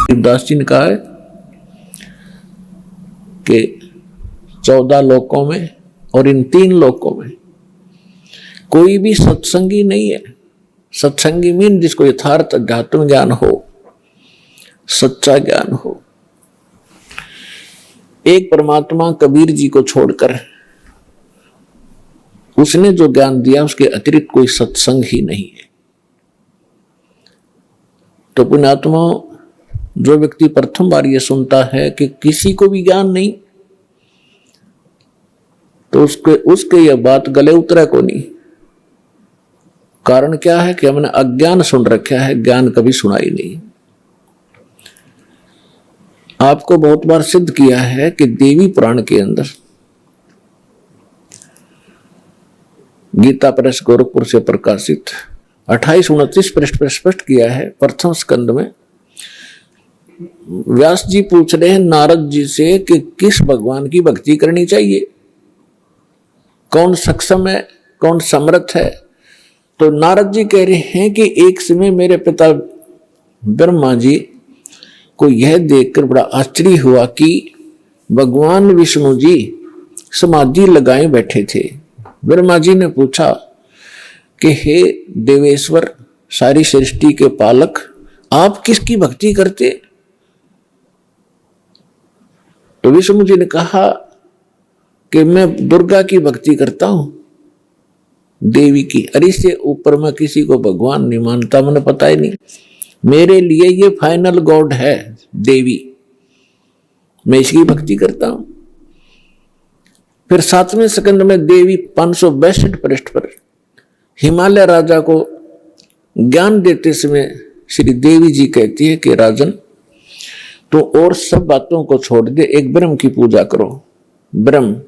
दास जी ने कहा है कि 14 लोकों में और इन 3 लोकों में कोई भी सत्संगी नहीं है। सत्संगी मीन जिसको यथार्थ अध्यात्म ज्ञान हो, सच्चा ज्ञान हो। एक परमात्मा कबीर जी को छोड़कर उसने जो ज्ञान दिया उसके अतिरिक्त कोई सत्संग ही नहीं है। तो पुण्यात्मा, जो व्यक्ति प्रथम बार ये सुनता है कि किसी को भी ज्ञान नहीं, तो उसके यह बात गले उतरा को नहीं। कारण क्या है कि हमने अज्ञान सुन रखा है, ज्ञान कभी सुना ही नहीं। आपको बहुत बार सिद्ध किया है कि देवी पुराण के अंदर गीता प्रेस गोरखपुर से प्रकाशित 28-29 पृष्ठ पर स्पष्ट किया है। प्रथम स्कंद में व्यास जी पूछ रहे हैं नारद जी से कि किस भगवान की भक्ति करनी चाहिए, कौन सक्षम है, कौन समर्थ है। तो नारद जी कह रहे हैं कि एक समय मेरे पिता ब्रह्मा जी को यह देखकर बड़ा आश्चर्य हुआ कि भगवान विष्णु जी समाधि लगाए बैठे थे। ब्रह्मा जी ने पूछा कि हे देवेश्वर, सारी सृष्टि के पालक, आप किसकी भक्ति करते? तो विष्णु जी ने कहा कि मैं दुर्गा की भक्ति करता हूं, देवी की। अरे इससे ऊपर मैं किसी को भगवान नहीं मानता, मैंने पता ही नहीं। मेरे लिए ये फाइनल गॉड है देवी, मैं इसकी भक्ति करता हूं। फिर 7वें स्कंद में देवी 562 पृष्ठ पर हिमालय राजा को ज्ञान देते समय श्री देवी जी कहती है कि राजन, तो और सब बातों को छोड़ दे, एक ब्रह्म की पूजा करो। ब्रह्म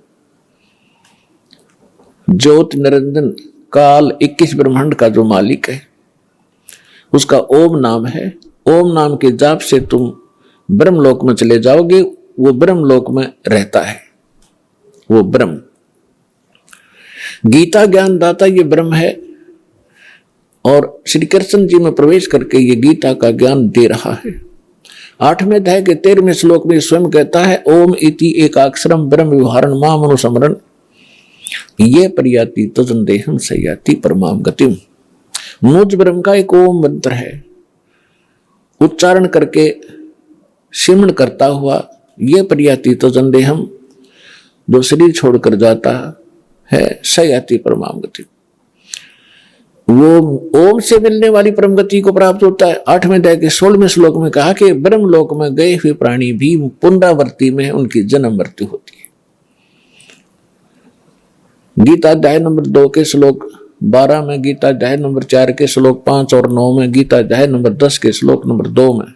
ज्योत निरंजन काल 21 ब्रह्मांड का जो मालिक है, उसका ओम नाम है। ओम नाम के जाप से तुम ब्रह्मलोक में चले जाओगे। वो ब्रह्मलोक में रहता है, वो ब्रह्म। गीता ज्ञान दाता ये ब्रह्म है और श्री कृष्ण जी में प्रवेश करके ये गीता का ज्ञान दे रहा है। 8वें अध्याय के 13वें श्लोक में स्वयं कहता है ओम इति एकाक्षरम ब्रह्म विहारण माम अनुस्मरण ये परियाति तजन देहम सयाति परमाम गतिम। मुझ ब्रह्म का एक ओम मंत्र है, उच्चारण करके सिमरण करता हुआ ये परियाति तजन देहम, जो शरीर छोड़कर जाता है, सयाति परमाम गति, वो ओम से मिलने वाली परम गति को प्राप्त होता है। 8वें अध्याय के 16वें श्लोक में कहा कि ब्रह्मलोक में गए हुए प्राणी भी पुनरावृत्ति में उनकी जन्म मृत्यु होती है। गीता अध्याय नंबर 2 के श्लोक 12 में, गीता अध्याय नंबर 4 के श्लोक 5 और 9 में, गीता अध्याय नंबर 10 के श्लोक नंबर 2 में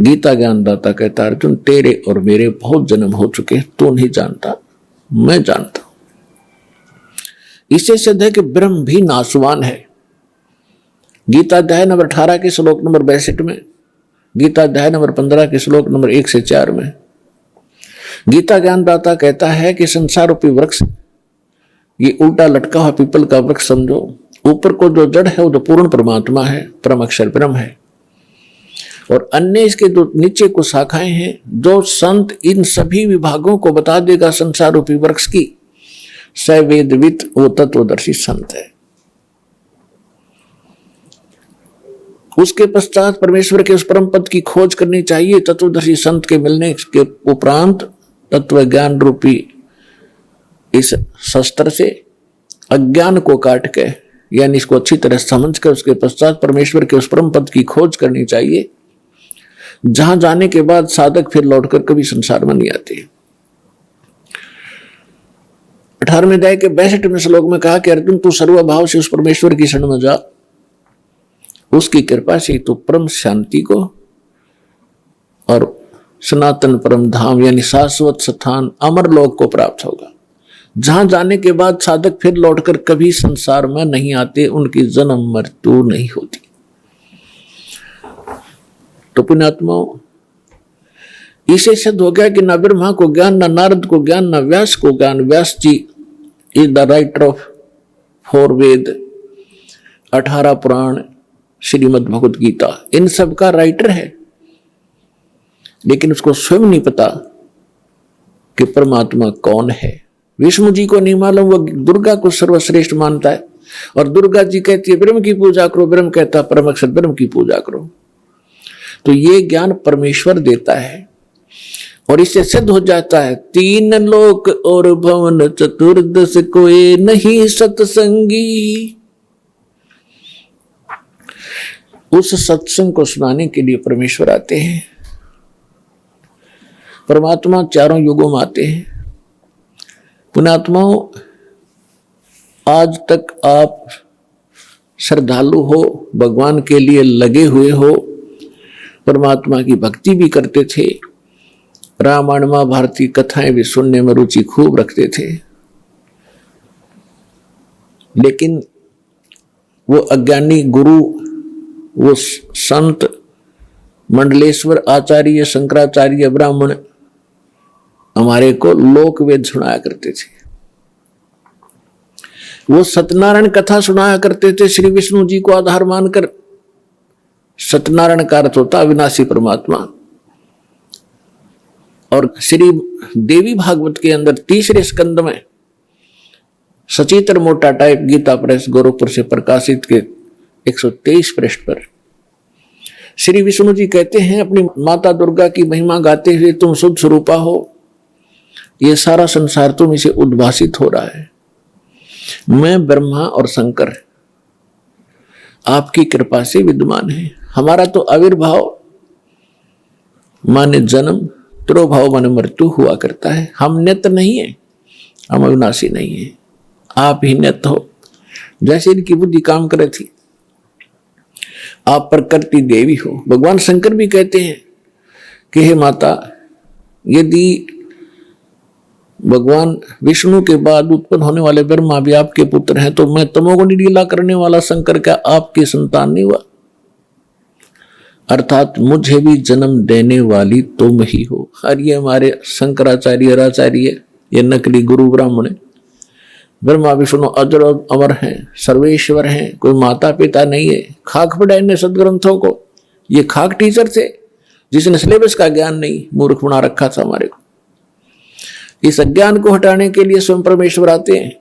गीता ज्ञानदाता कहता है अर्जुन, तेरे और मेरे बहुत जन्म हो चुके, तू नहीं जानता, मैं जानता हूं। इससे सिद्ध है कि ब्रह्म भी नाशवान है। गीता अध्याय नंबर 18 के श्लोक नंबर 62 में, गीता अध्याय नंबर 15 के श्लोक नंबर 1 से 4 में गीता ज्ञानदाता कहता है कि संसार रूपी वृक्ष ये उल्टा लटका हुआ पीपल का वृक्ष समझो। ऊपर को जो जड़ है वो तो पूर्ण परमात्मा है, परम अक्षर ब्रह्म है, और अन्य इसके जो नीचे को शाखाएं हैं, जो संत इन सभी विभागों को बता देगा संसार रूपी वृक्ष की, स वेदवित वो तत्वदर्शी संत है। उसके पश्चात परमेश्वर के उस परम पद की खोज करनी चाहिए। तत्वदर्शी संत के मिलने के उपरांत तत्व ज्ञान रूपी इस शस्त्र से अज्ञान को काट के, यानी इसको अच्छी तरह समझ कर उसके पश्चात परमेश्वर के उस परम पद की खोज करनी चाहिए, जहां जाने के बाद साधक फिर लौटकर कभी संसार में नहीं आते। 18वें अध्याय के 62वें श्लोक में कहा कि अर्जुन, तू सर्वभाव से उस परमेश्वर की शरण में जा, उसकी कृपा से तू परम शांति को और सनातन परम धाम यानी शाश्वत स्थान अमर लोक को प्राप्त होगा, जहां जाने के बाद साधक फिर लौटकर कभी संसार में नहीं आते, उनकी जन्म मृत्यु नहीं होती। तो पुण्यात्माओं, इसे सिद्ध हो गया कि न ब्रह्मा को ज्ञान, न नारद को ज्ञान, न व्यास को ज्ञान। व्यास जी इज द राइटर ऑफ 4 वेद, 18 पुराण, श्रीमद् भगवत गीता, इन सब का राइटर है। लेकिन उसको स्वयं नहीं पता कि परमात्मा कौन है। विष्णु जी को नहीं मालूम, वो दुर्गा को सर्वश्रेष्ठ मानता है, और दुर्गा जी कहती है ब्रह्म की पूजा करो, ब्रह्म कहता है परम अक्षर ब्रह्म की पूजा करो। तो ये ज्ञान परमेश्वर देता है, और इससे सिद्ध हो जाता है 3 लोक और भवन चतुर्दश कोई नहीं सत्संगी। उस सत्संग को सुनाने के लिए परमेश्वर आते हैं। परमात्मा 4 युगों में आते हैं। पुण्यात्माओं, आज तक आप श्रद्धालु हो, भगवान के लिए लगे हुए हो, परमात्मा की भक्ति भी करते थे, रामायण महाभारत की कथाएं भी सुनने में रुचि खूब रखते थे। लेकिन वो अज्ञानी गुरु, वो संत मंडलेश्वर आचार्य, शंकराचार्य, ब्राह्मण हमारे को लोक वेद सुनाया करते थे। वो सत्यनारायण कथा सुनाया करते थे श्री विष्णु जी को आधार मानकर। सत्यनारायण का अर्थ होता अविनाशी परमात्मा। और श्री देवी भागवत के अंदर 3रे स्कंद में सचित्र मोटा टाइप गीता प्रेस गोरखपुर से प्रकाशित के 123 पृष्ठ पर श्री विष्णु जी कहते हैं अपनी माता दुर्गा की महिमा गाते हुए, तुम शुद्ध स्वरूपा हो, ये सारा संसार तुम इसे उद्भासित हो रहा है। मैं ब्रह्मा और शंकर आपकी कृपा से विद्यमान है। हमारा तो आविर्भाव माने जन्म, तिरोभाव माने मृत्यु हुआ करता है। हम नित्य नहीं है, हम अविनाशी नहीं है, आप ही नित्य हो। जैसे इनकी बुद्धि काम करे थी, आप प्रकृति देवी हो। भगवान शंकर भी कहते हैं कि हे माता, यदि भगवान विष्णु के बाद उत्पन्न होने वाले ब्रह्मा भी आपके पुत्र हैं, तो मैं तमोगुणी लीला करने वाला शंकर क्या आपकी संतान नहीं हुआ? अर्थात मुझे भी जन्म देने वाली तुम ही हो। और ये हमारे शंकराचार्य आचार्य, ये नकली गुरु ब्राह्मण, ब्रह्मा विष्णु अजर अमर हैं, सर्वेश्वर हैं, कोई माता पिता नहीं है। खाक पढ़ाए ने सदग्रंथों को, ये खाक टीचर थे जिसने सिलेबस का ज्ञान नहीं, मूर्ख बना रखा था हमारे को। इस अज्ञान को हटाने के लिए स्वयं परमेश्वर आते हैं।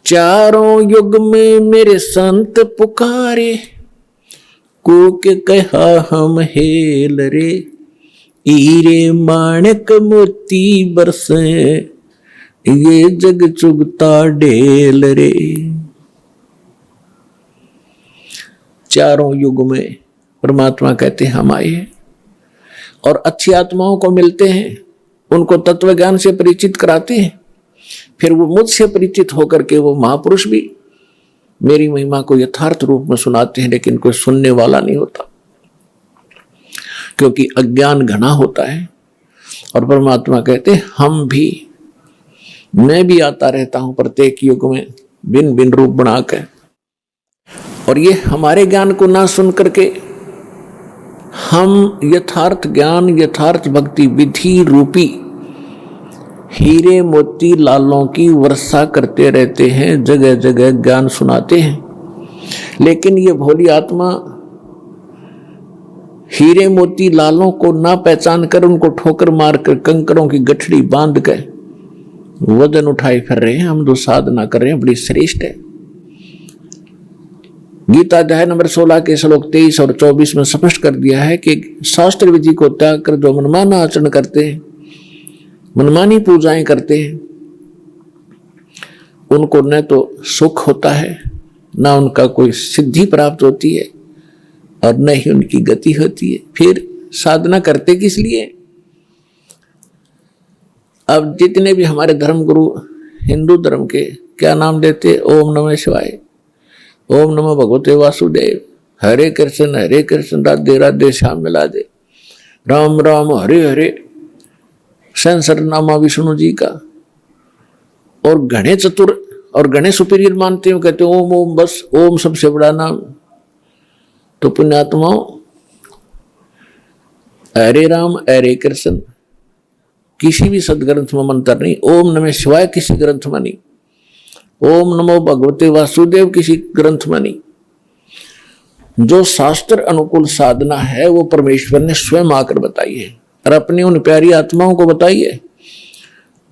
4 युग में मेरे संत पुकारे, को के कहा हम हेल रे, हीरे माणक मोती बरसे, ये जग चुगता ढेल रे। 4 युग में परमात्मा कहते हैं हम आए हैं, और अच्छी आत्माओं को मिलते हैं, उनको तत्व ज्ञान से परिचित कराते हैं। फिर वो मुझसे परिचित होकर के वो महापुरुष भी मेरी महिमा को यथार्थ रूप में सुनाते हैं, लेकिन कोई सुनने वाला नहीं होता, क्योंकि अज्ञान घना होता है। और परमात्मा कहते हैं हम भी, मैं भी आता रहता हूं प्रत्येक युग में भिन्न भिन्न रूप बनाकर, और ये हमारे ज्ञान को ना सुन करके हम यथार्थ ज्ञान, यथार्थ भक्ति विधि रूपी हीरे मोती लालों की वर्षा करते रहते हैं, जगह जगह ज्ञान सुनाते हैं। लेकिन ये भोली आत्मा हीरे मोती लालों को ना पहचान कर, उनको ठोकर मारकर कंकरों की गठड़ी बांध कर वजन उठाए फिर रहे हैं। हम जो साधना कर रहे हैं बड़ी श्रेष्ठ है। गीता अध्याय नंबर 16 के श्लोक 23 और 24 में स्पष्ट कर दिया है कि शास्त्र विधि को त्याग कर जो मनमाना आचरण करते हैं, मनमानी पूजाएं करते हैं, उनको न तो सुख होता है, ना उनका कोई सिद्धि प्राप्त होती है, और न ही उनकी गति होती है। फिर साधना करते किस लिए? अब जितने भी हमारे धर्म गुरु हिंदू धर्म के क्या नाम देते, ओम नमः शिवाय, ओम नमः भगवते वासुदेव, हरे कृष्ण राधे राधे श्याम मिला दे, राम राम हरे हरे, सहस्रनामा विष्णु जी का, और गणे चतुर और गणे सुपीरियर मानते हैं, कहते हैं ओम ओम, बस ओम सबसे बड़ा नाम। तो पुण्यात्माओं, हरे राम हरे कृष्ण किसी भी सदग्रंथ में मंत्र नहीं, ओम नमः शिवाय किसी ग्रंथ में नहीं, ओम नमो भगवते वासुदेव किसी ग्रंथ में नहीं। जो शास्त्र अनुकूल साधना है वो परमेश्वर ने स्वयं आकर बताई है और अपनी उन प्यारी आत्माओं को बताई है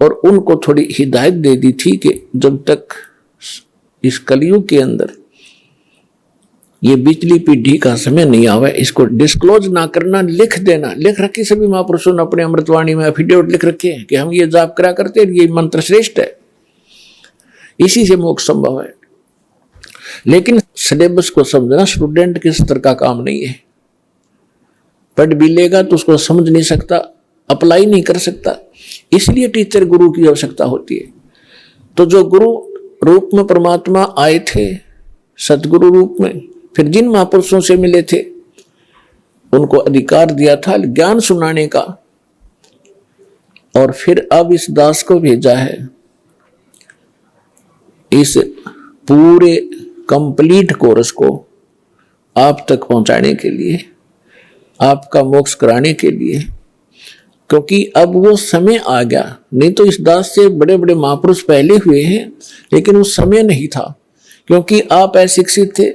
और उनको थोड़ी हिदायत दे दी थी कि जब तक इस कलयुग के अंदर ये बिजली पीढ़ी का समय नहीं आवे, इसको डिस्क्लोज ना करना, लिख देना। लिख रखी सभी महापुरुषों ने अपने अमृतवाणी में एफिडेविट लिख रखे हैं कि हम ये जाप करा करते, ये मंत्र श्रेष्ठ है, इसी से मोक्ष संभव है। लेकिन सिलेबस को समझना स्टूडेंट के स्तर का काम नहीं है। पढ़ भी लेगा तो उसको समझ नहीं सकता, अप्लाई नहीं कर सकता, इसलिए टीचर गुरु की आवश्यकता होती है। तो जो गुरु रूप में परमात्मा आए थे, सतगुरु रूप में, फिर जिन महापुरुषों से मिले थे उनको अधिकार दिया था ज्ञान सुनाने का, और फिर अब इस दास को भेजा है इस पूरे कंप्लीट कोर्स को आप तक पहुंचाने के लिए, आपका मोक्ष कराने के लिए, क्योंकि अब वो समय आ गया। नहीं तो इस दास से बड़े बड़े महापुरुष पहले हुए हैं, लेकिन उस समय नहीं था, क्योंकि आप अशिक्षित थे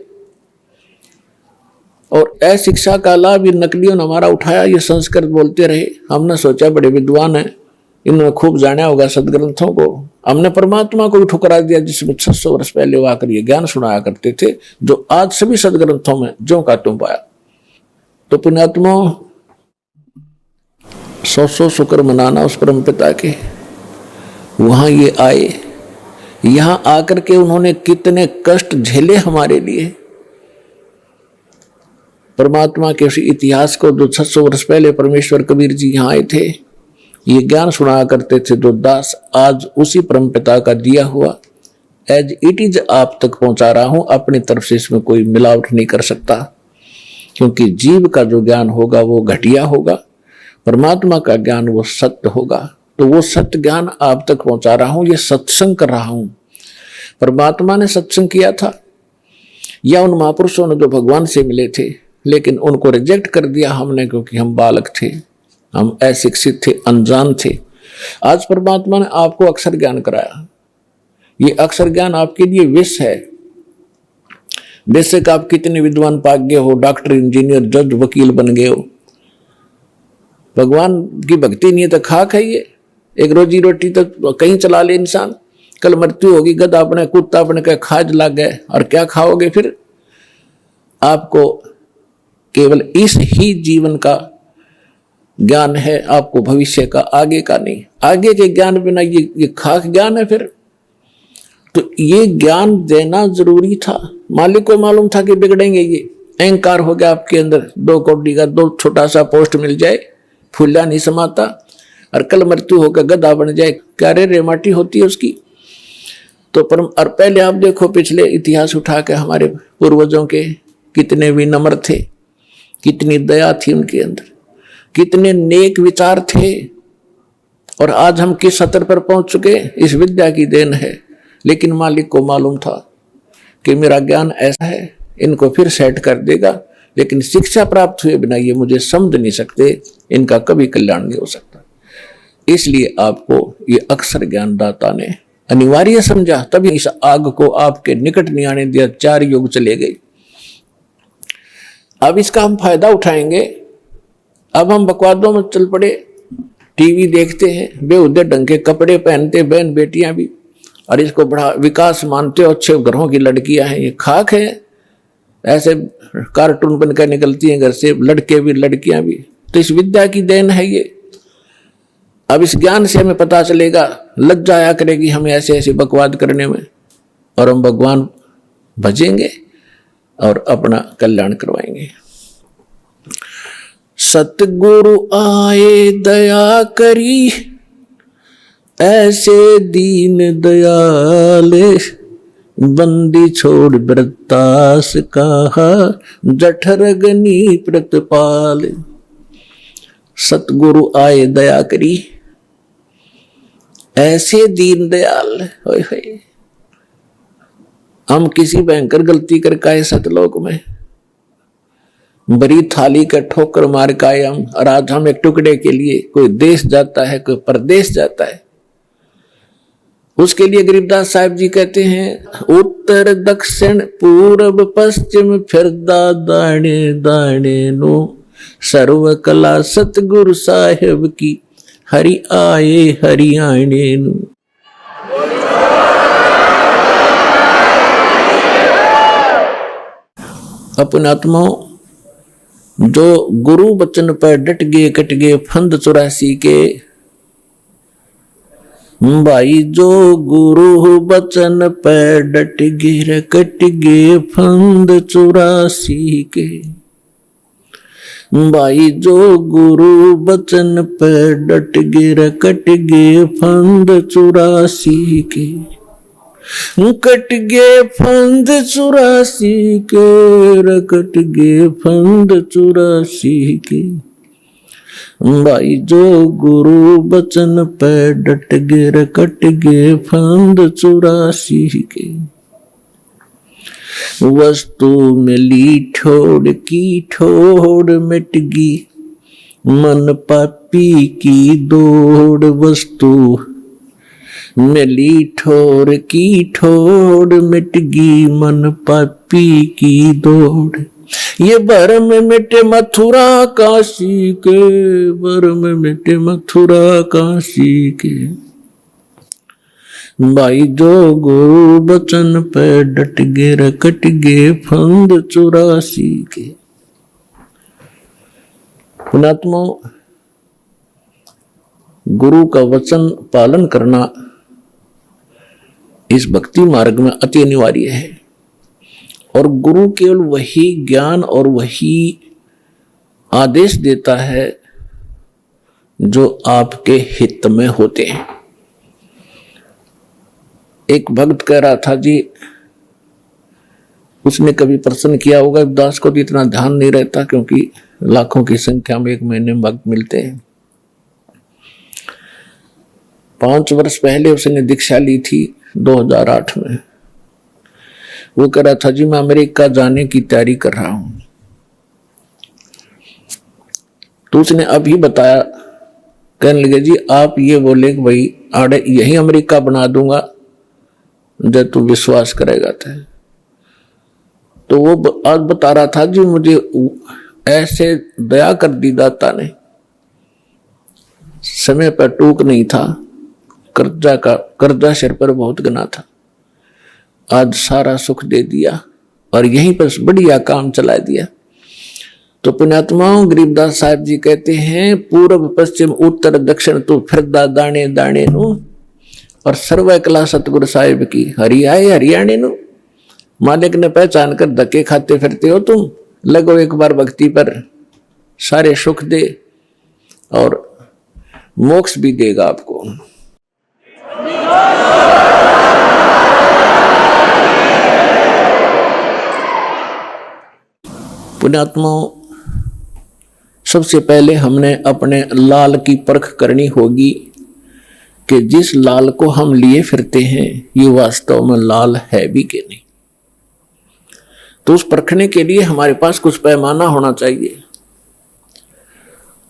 और अशिक्षा का लाभ ये नकलियों ने हमारा उठाया। ये संस्कृत बोलते रहे, हमने सोचा बड़े विद्वान हैं, इन्होंने खूब जाना होगा सदग्रंथों को। हमने परमात्मा को भी ठुकरा दिया जिसमें 600 वर्ष पहले वो आकर ये ज्ञान सुनाया करते थे, जो आज सभी सदग्रंथों में ज्यों का त्यों पाया। तो पुण्यात्मा 100 शुक्र मनाना उस परम पिता के। वहां ये आए, यहां आकर के उन्होंने कितने कष्ट झेले हमारे लिए। परमात्मा के उसी इतिहास को जो 600 वर्ष पहले परमेश्वर कबीर जी यहाँ आए थे, ये ज्ञान सुनाया करते थे, जो दास आज उसी परम पिता का दिया हुआ एज इट इज आप तक पहुंचा रहा हूं। अपनी तरफ से इसमें कोई मिलावट नहीं कर सकता, क्योंकि जीव का जो ज्ञान होगा वो घटिया होगा, परमात्मा का ज्ञान वो सत्य होगा। तो वो सत्य ज्ञान आप तक पहुंचा रहा हूं, ये सत्संग कर रहा हूं। परमात्मा ने सत्संग किया था या उन महापुरुषों ने जो भगवान से मिले थे, लेकिन उनको रिजेक्ट कर दिया हमने, क्योंकि हम बालक थे, हम अशिक्षित थे, अनजान थे। आज परमात्मा ने आपको अक्षर ज्ञान कराया। ये अक्षर ज्ञान आपके लिए विष है। बेशक आप कितने विद्वान पाक गए हो, डॉक्टर, इंजीनियर, जज, वकील बन गए हो, भगवान की भक्ति नहीं है तो खाक है ये। एक रोजी रोटी तो कहीं चला ले इंसान, कल मृत्यु होगी, गधा अपने कुत्ता अपने का खाज लग गए, और क्या खाओगे फिर? आपको केवल इस ही जीवन का ज्ञान है, आपको भविष्य का, आगे का नहीं। आगे के ज्ञान बिना ये खाक ज्ञान है फिर। तो ये ज्ञान देना जरूरी था। मालिक को मालूम था कि बिगड़ेंगे ये। अहंकार हो गया आपके अंदर, 2 कौड़ी का 2 छोटा सा पोस्ट मिल जाए, फूला नहीं समाता, और कल मृत्यु होकर गधा बन जाए, क्या रे माटी होती है उसकी। तो परम, और पहले आप देखो पिछले इतिहास उठा के हमारे पूर्वजों के कितने विनम्र थे, कितनी दया थी उनके अंदर, कितने नेक विचार थे, और आज हम किस स्तर पर पहुंच चुके, इस विद्या की देन है। लेकिन मालिक को मालूम था कि मेरा ज्ञान ऐसा है, इनको फिर सेट कर देगा, लेकिन शिक्षा प्राप्त हुए बिना ये मुझे समझ नहीं सकते, इनका कभी कल्याण नहीं हो सकता। इसलिए आपको ये अक्षर ज्ञानदाता ने अनिवार्य समझा, तभी इस आग को आपके निकट नहीं आने दिया। 4 युग चले गए। अब इसका हम फायदा उठाएंगे। अब हम बकवादों में चल पड़े, टीवी देखते हैं, बेहुदे ढंग के कपड़े पहनते बहन बेटियां भी, और इसको बड़ा विकास मानते हो, अच्छे घरों की लड़कियां हैं। ये खाक है, ऐसे कार्टून बनकर निकलती हैं घर से, लड़के भी लड़कियां भी। तो इस विद्या की देन है ये। अब इस ज्ञान से हमें पता चलेगा, लज्जा आया करेगी हमें ऐसे ऐसे बकवाद करने में, और हम भगवान भजेंगे और अपना कल्याण करवाएंगे। सतगुरु आए दया करी, ऐसे दीन दयाले, बंदी छोड़ व्रतास कहा, जठरगनी प्रतिपाल। सतगुरु आए दया करी, ऐसे दीन दयाल। होय होय, हम किसी भयंकर गलती करके आए सतलोक में, बड़ी थाली का ठोकर मार के आए हम, और आज हम एक टुकड़े के लिए कोई देश जाता है, कोई परदेश जाता है, उसके लिए गरीबदास साहिब जी कहते हैं, उत्तर दक्षिण पूर्व पश्चिम फिरदा दाणे दाणे नो, सर्व कला सतगुरु साहिब की, हरि आए हरियाणे नु। अपने आत्माओं, जो गुरु बचन पर डट गए कट गए फंद 84 के, भाई जो गुरु बचन पर डट गए कट गए फंद 84 के, भाई जो गुरु बचन पर डट गए कट गए फंद 84 के, कट गए फंद 84 के, कट गए फंद 84 के, भाई जो गुरु बचन पे डट गए कट गए फंद 84 के। वस्तु मिली ठोड़ की ठोड़ मिट गई, मन पापी की दौड़, वस्तु मिली ठोर की ठोड़ मिट गई, मन पापी की दौड़, ये भरम मिटे मथुरा काशी के, भरम मिटे मथुरा काशी के, भाई जो गुरु बचन पे डट गए कट गए फंद 84 के। पुणात्मा, गुरु का वचन पालन करना इस भक्ति मार्ग में अति अनिवार्य है, और गुरु केवल वही ज्ञान और वही आदेश देता है जो आपके हित में होते हैं। एक भक्त कह रहा था जी, उसने कभी प्रश्न किया होगा, दास को भी इतना ध्यान नहीं रहता क्योंकि लाखों की संख्या में एक महीने में भक्त मिलते हैं। 5 वर्ष पहले उसने दीक्षा ली थी 2008 में। वो कह रहा था जी मैं अमेरिका जाने की तैयारी कर रहा हूं। तो उसने अभी बताया, कहने लगे जी आप ये बोले कि भाई आड़े यही अमेरिका बना दूंगा जब तू विश्वास करेगा। तो वो आज बता रहा था जी मुझे ऐसे दया कर दी दाता ने, समय पर टूक नहीं था, कर्जा सिर पर बहुत गना था, आज सारा सुख दे दिया और यहीं पर बढ़िया काम चला दिया। तो पुण्यात्माओं, गरीबदास साहिब जी कहते हैं, पूर्व पश्चिम उत्तर दक्षिण तू फिरदा दाणे दाणे नु, और सर्व कला सतगुरु साहिब की, हरि आए हरियाणे नु। मालिक ने पहचान कर धक्के खाते फिरते हो तुम, लगो एक बार भक्ति पर, सारे सुख दे और मोक्ष भी देगा आपको। पुण्यात्माओं, सबसे पहले हमने अपने लाल की परख करनी होगी कि जिस लाल को हम लिए फिरते हैं ये वास्तव में लाल है भी कि नहीं। तो उस परखने के लिए हमारे पास कुछ पैमाना होना चाहिए।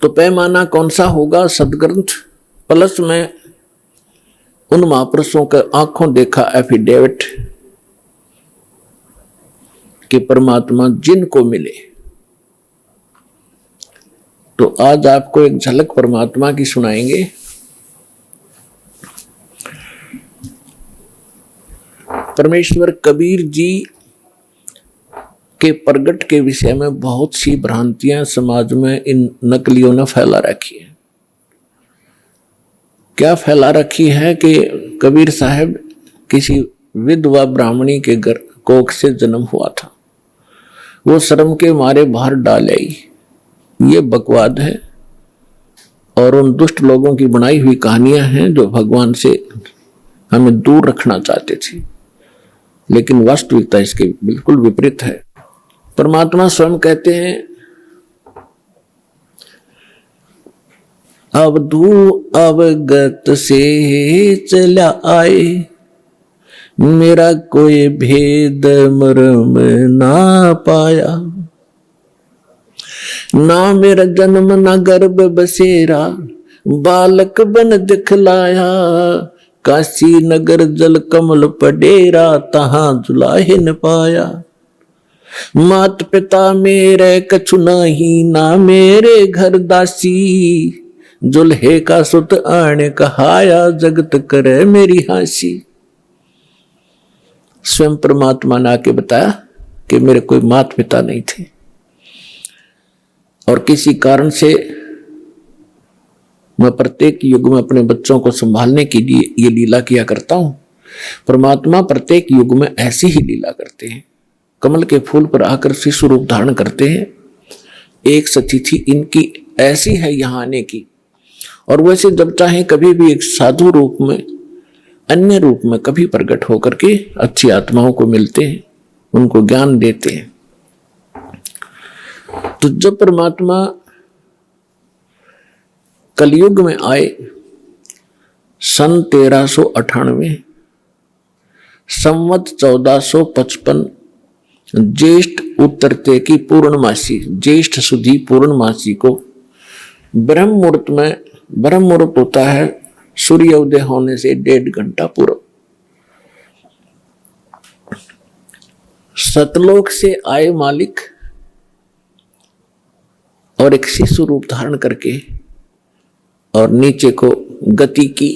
तो पैमाना कौन सा होगा? सदग्रंथ प्लस में उन महापुरुषों के आंखों देखा एफिडेविट कि परमात्मा जिनको मिले। तो आज आपको एक झलक परमात्मा की सुनाएंगे। परमेश्वर कबीर जी के प्रगट के विषय में बहुत सी भ्रांतियां समाज में इन नकलियों ने फैला रखी है। क्या फैला रखी है कि कबीर साहब किसी विधवा ब्राह्मणी के घर कोख से जन्म हुआ था, वो शर्म के मारे बाहर डाल आई। ये बकवाद है और उन दुष्ट लोगों की बनाई हुई कहानियां हैं जो भगवान से हमें दूर रखना चाहते थे, लेकिन वास्तविकता इसके बिल्कुल विपरीत है। परमात्मा स्वयं कहते हैं, अवधू अवगत से चला आए, मेरा कोई भेद मर्म ना पाया, ना मेरा जन्म ना गर्भ बसेरा, बालक बन दिखलाया, काशी नगर जल कमल पडेरा, तहां जुलाहे न पाया। मात पिता मेरे कछु नहीं, ना मेरे घर दासी, जुल्हे का सुत आने कहाया, जगत करे मेरी हासी। स्वयं परमात्मा ने आके बताया कि मेरे कोई मात पिता नहीं थे और किसी कारण से मैं प्रत्येक युग में अपने बच्चों को संभालने के लिए ये लीला किया करता हूं। परमात्मा प्रत्येक युग में ऐसी ही लीला करते हैं। कमल के फूल पर आकर शिशु रूप धारण करते हैं। एक सतिथि इनकी ऐसी है यहाँ आने की, और वैसे जब चाहे कभी भी एक साधु रूप में, अन्य रूप में कभी प्रकट होकर के अच्छी आत्माओं को मिलते हैं, उनको ज्ञान देते हैं। तो जब परमात्मा कलयुग में आए सन 1398, संवत 1455, ज्येष्ठ उत्तरते की पूर्णमासी, ज्येष्ठ सुधी पूर्णमासी को ब्रह्म मुहूर्त में, ब्रह्म मुहूर्त होता है सूर्य उदय होने से 1.5 घंटा पूर्व, सतलोक से आए मालिक और एक शिशु रूप धारण करके और नीचे को गति की।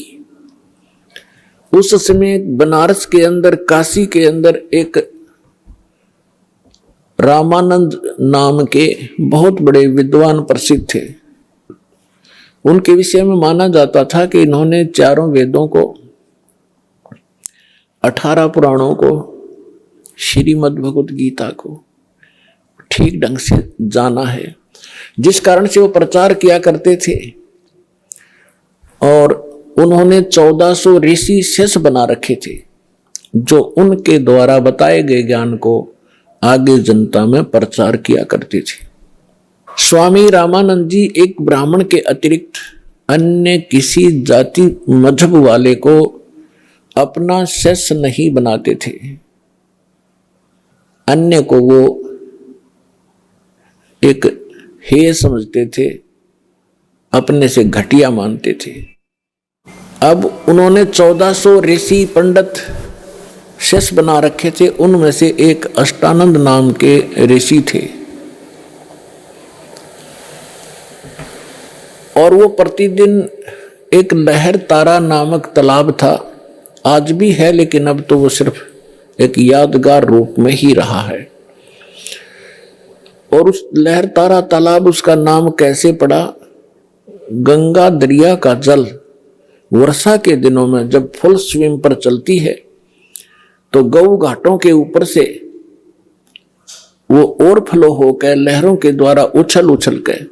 उस समय बनारस के अंदर, काशी के अंदर एक रामानंद नाम के बहुत बड़े विद्वान प्रसिद्ध थे। उनके विषय में माना जाता था कि इन्होंने चारों वेदों को, 18 पुराणों को, श्रीमद् भगवत गीता को ठीक ढंग से जाना है, जिस कारण से वो प्रचार किया करते थे। और उन्होंने 1400 ऋषि शिष्य बना रखे थे, जो उनके द्वारा बताए गए ज्ञान को आगे जनता में प्रचार किया करते थे। स्वामी रामानंद जी एक ब्राह्मण के अतिरिक्त अन्य किसी जाति मजहब वाले को अपना शिष्य नहीं बनाते थे। अन्य को वो एक हेय समझते थे, अपने से घटिया मानते थे। अब उन्होंने 1400 ऋषि पंडित शिष्य बना रखे थे। उनमें से एक अष्टानंद नाम के ऋषि थे, और वो प्रतिदिन एक लहर तारा नामक तालाब था, आज भी है, लेकिन अब तो वो सिर्फ एक यादगार रूप में ही रहा है। और उस लहर तारा तालाब, उसका नाम कैसे पड़ा? गंगा दरिया का जल वर्षा के दिनों में जब फुल स्विम पर चलती है तो गऊ घाटों के ऊपर से वो ओवरफ्लो होकर लहरों के द्वारा उछल उछल कर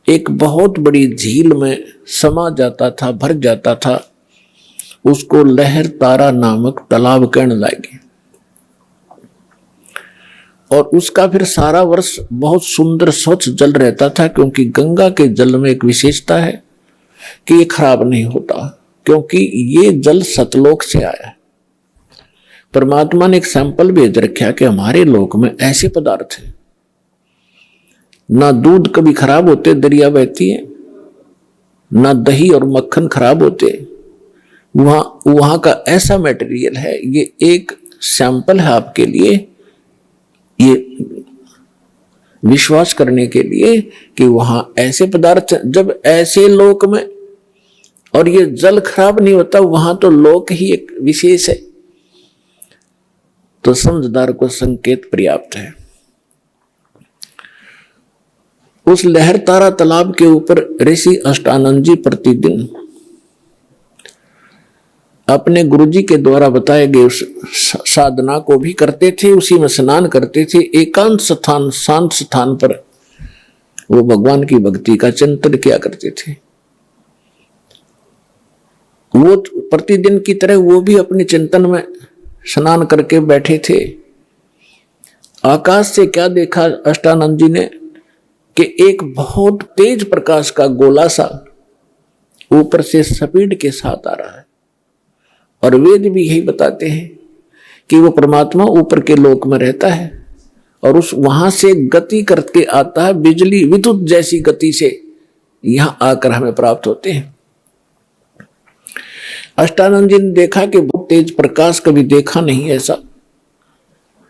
एक बहुत बड़ी झील में समा जाता था, भर जाता था। उसको लहर तारा नामक तालाब कहने लगे। और उसका फिर सारा वर्ष बहुत सुंदर स्वच्छ जल रहता था, क्योंकि गंगा के जल में एक विशेषता है कि ये खराब नहीं होता, क्योंकि ये जल सतलोक से आया है। परमात्मा ने एक सैंपल भेज रखा कि हमारे लोक में ऐसे पदार्थ है, ना दूध कभी खराब होते, दरिया बहती है, ना दही और मक्खन खराब होते। वहां का ऐसा मटेरियल है। ये एक सैंपल है आपके लिए, ये विश्वास करने के लिए कि वहां ऐसे पदार्थ, जब ऐसे लोक में और ये जल खराब नहीं होता, वहां तो लोक ही एक विशेष है। तो समझदार को संकेत पर्याप्त है। उस लहर तारा तालाब के ऊपर ऋषि अष्टानंद जी प्रतिदिन अपने गुरुजी के द्वारा बताए गए उस साधना को भी करते थे, उसी में स्नान करते थे। एकांत स्थान, शांत स्थान पर वो भगवान की भक्ति का चिंतन किया करते थे। वो प्रतिदिन की तरह वो भी अपने चिंतन में स्नान करके बैठे थे। आकाश से क्या देखा अष्टानंद जी ने कि एक बहुत तेज प्रकाश का गोला सा ऊपर से स्पीड के साथ आ रहा है। और वेद भी यही बताते हैं कि वो परमात्मा ऊपर के लोक में रहता है और उस वहां से गति करके आता है, बिजली विद्युत जैसी गति से यहां आकर हमें प्राप्त होते हैं। अष्टानंद जी ने देखा कि बहुत तेज प्रकाश कभी देखा नहीं ऐसा।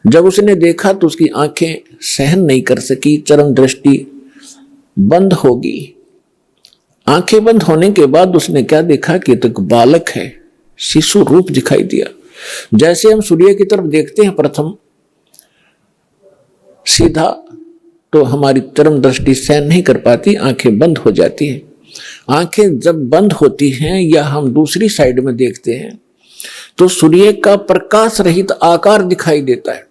जब उसने देखा तो उसकी आंखें सहन नहीं कर सकी, चरम दृष्टि बंद होगी। आंखें बंद होने के बाद उसने क्या देखा कि तो एक बालक है, शिशु रूप दिखाई दिया। जैसे हम सूर्य की तरफ देखते हैं प्रथम सीधा, तो हमारी चरम दृष्टि सहन नहीं कर पाती, आंखें बंद हो जाती हैं। आंखें जब बंद होती हैं या हम दूसरी साइड में देखते हैं तो सूर्य का प्रकाश रहित आकार दिखाई देता है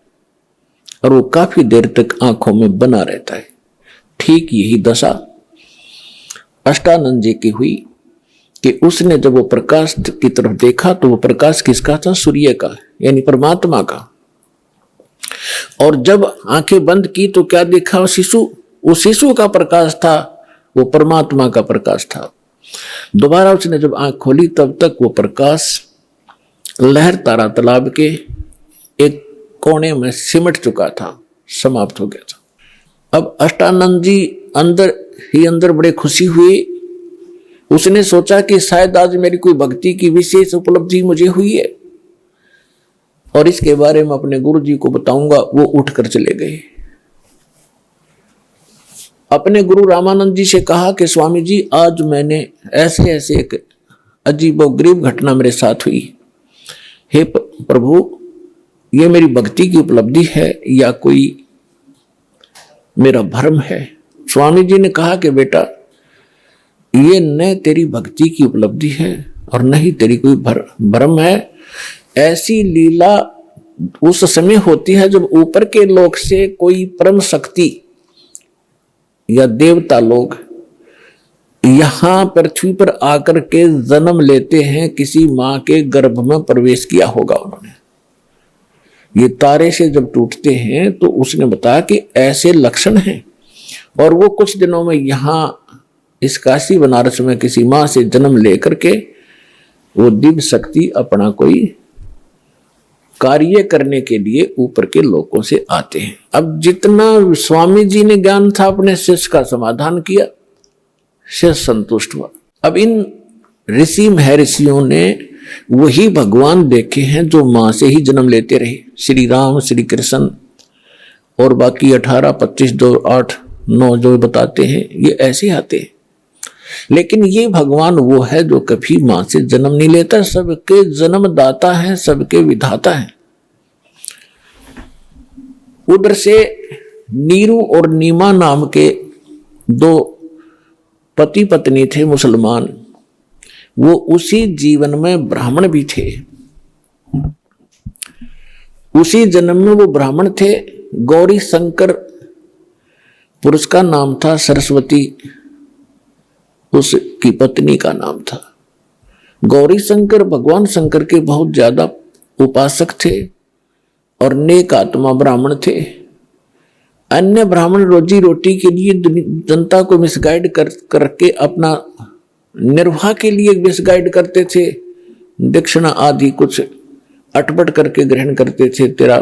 और वो काफी देर तक आंखों में बना रहता है। ठीक यही दशा अष्टानंद जी की हुई कि उसने जब वो प्रकाश की तरफ देखा तो वो प्रकाश किसका था? सूर्य का, यानी परमात्मा का। और जब आंखें बंद की तो क्या देखा? वो शिशु, वो शिशु का प्रकाश था, वो परमात्मा का प्रकाश था। दोबारा उसने जब आंख खोली तब तक वो प्रकाश लहर तारा तालाब के एक कोने में सिमट चुका था, समाप्त हो गया था। अब अष्टानंद जी अंदर ही अंदर बड़े खुशी हुए। उसने सोचा कि शायद आज मेरी कोई भक्ति की विशेष उपलब्धि मुझे हुई है और इसके बारे में अपने गुरु जी को बताऊंगा। वो उठकर चले गए। अपने गुरु रामानंद जी से कहा कि स्वामी जी, आज मैंने ऐसे ऐसे एक अजीबोगरीब घटना मेरे साथ हुई। हे प्रभु, ये मेरी भक्ति की उपलब्धि है या कोई मेरा भ्रम है? स्वामी जी ने कहा कि बेटा, ये न तेरी भक्ति की उपलब्धि है और न ही तेरी कोई भ्रम है। ऐसी लीला उस समय होती है जब ऊपर के लोक से कोई परम शक्ति या देवता लोग यहां पृथ्वी पर आकर के जन्म लेते हैं। किसी मां के गर्भ में प्रवेश किया होगा उन्होंने। ये तारे से जब टूटते हैं तो उसने बताया कि ऐसे लक्षण हैं और वो कुछ दिनों में यहां इस काशी बनारस में किसी मां से जन्म लेकर के वो दिव्य शक्ति अपना कोई कार्य करने के लिए ऊपर के लोगों से आते हैं। अब जितना स्वामी जी ने ज्ञान था अपने शिष्य का समाधान किया, शिष्य संतुष्ट हुआ। अब इन ऋषि महर्षियों ने वही भगवान देखे हैं जो मां से ही जन्म लेते रहे। श्री राम, श्री कृष्ण और बाकी 18, 25, 2, 8, 9 जो बताते हैं ये ऐसे आते हैं। लेकिन ये भगवान वो है जो कभी मां से जन्म नहीं लेता, सबके जन्मदाता है, सबके विधाता है। उधर से नीरू और नीमा नाम के 2 पति पत्नी थे मुसलमान। वो उसी जीवन में ब्राह्मण भी थे, उसी जन्म में वो ब्राह्मण थे। गौरी शंकर पुरुष का नाम था, सरस्वती उसकी पत्नी का नाम था। गौरी शंकर भगवान शंकर के बहुत ज्यादा उपासक थे और नेक आत्मा ब्राह्मण थे। अन्य ब्राह्मण रोजी रोटी के लिए जनता को मिसगाइड करके अपना निर्वाह के लिए मिसगाइड करते थे। दक्षिणा आदि कुछ अटपट करके ग्रहण करते थे। तेरा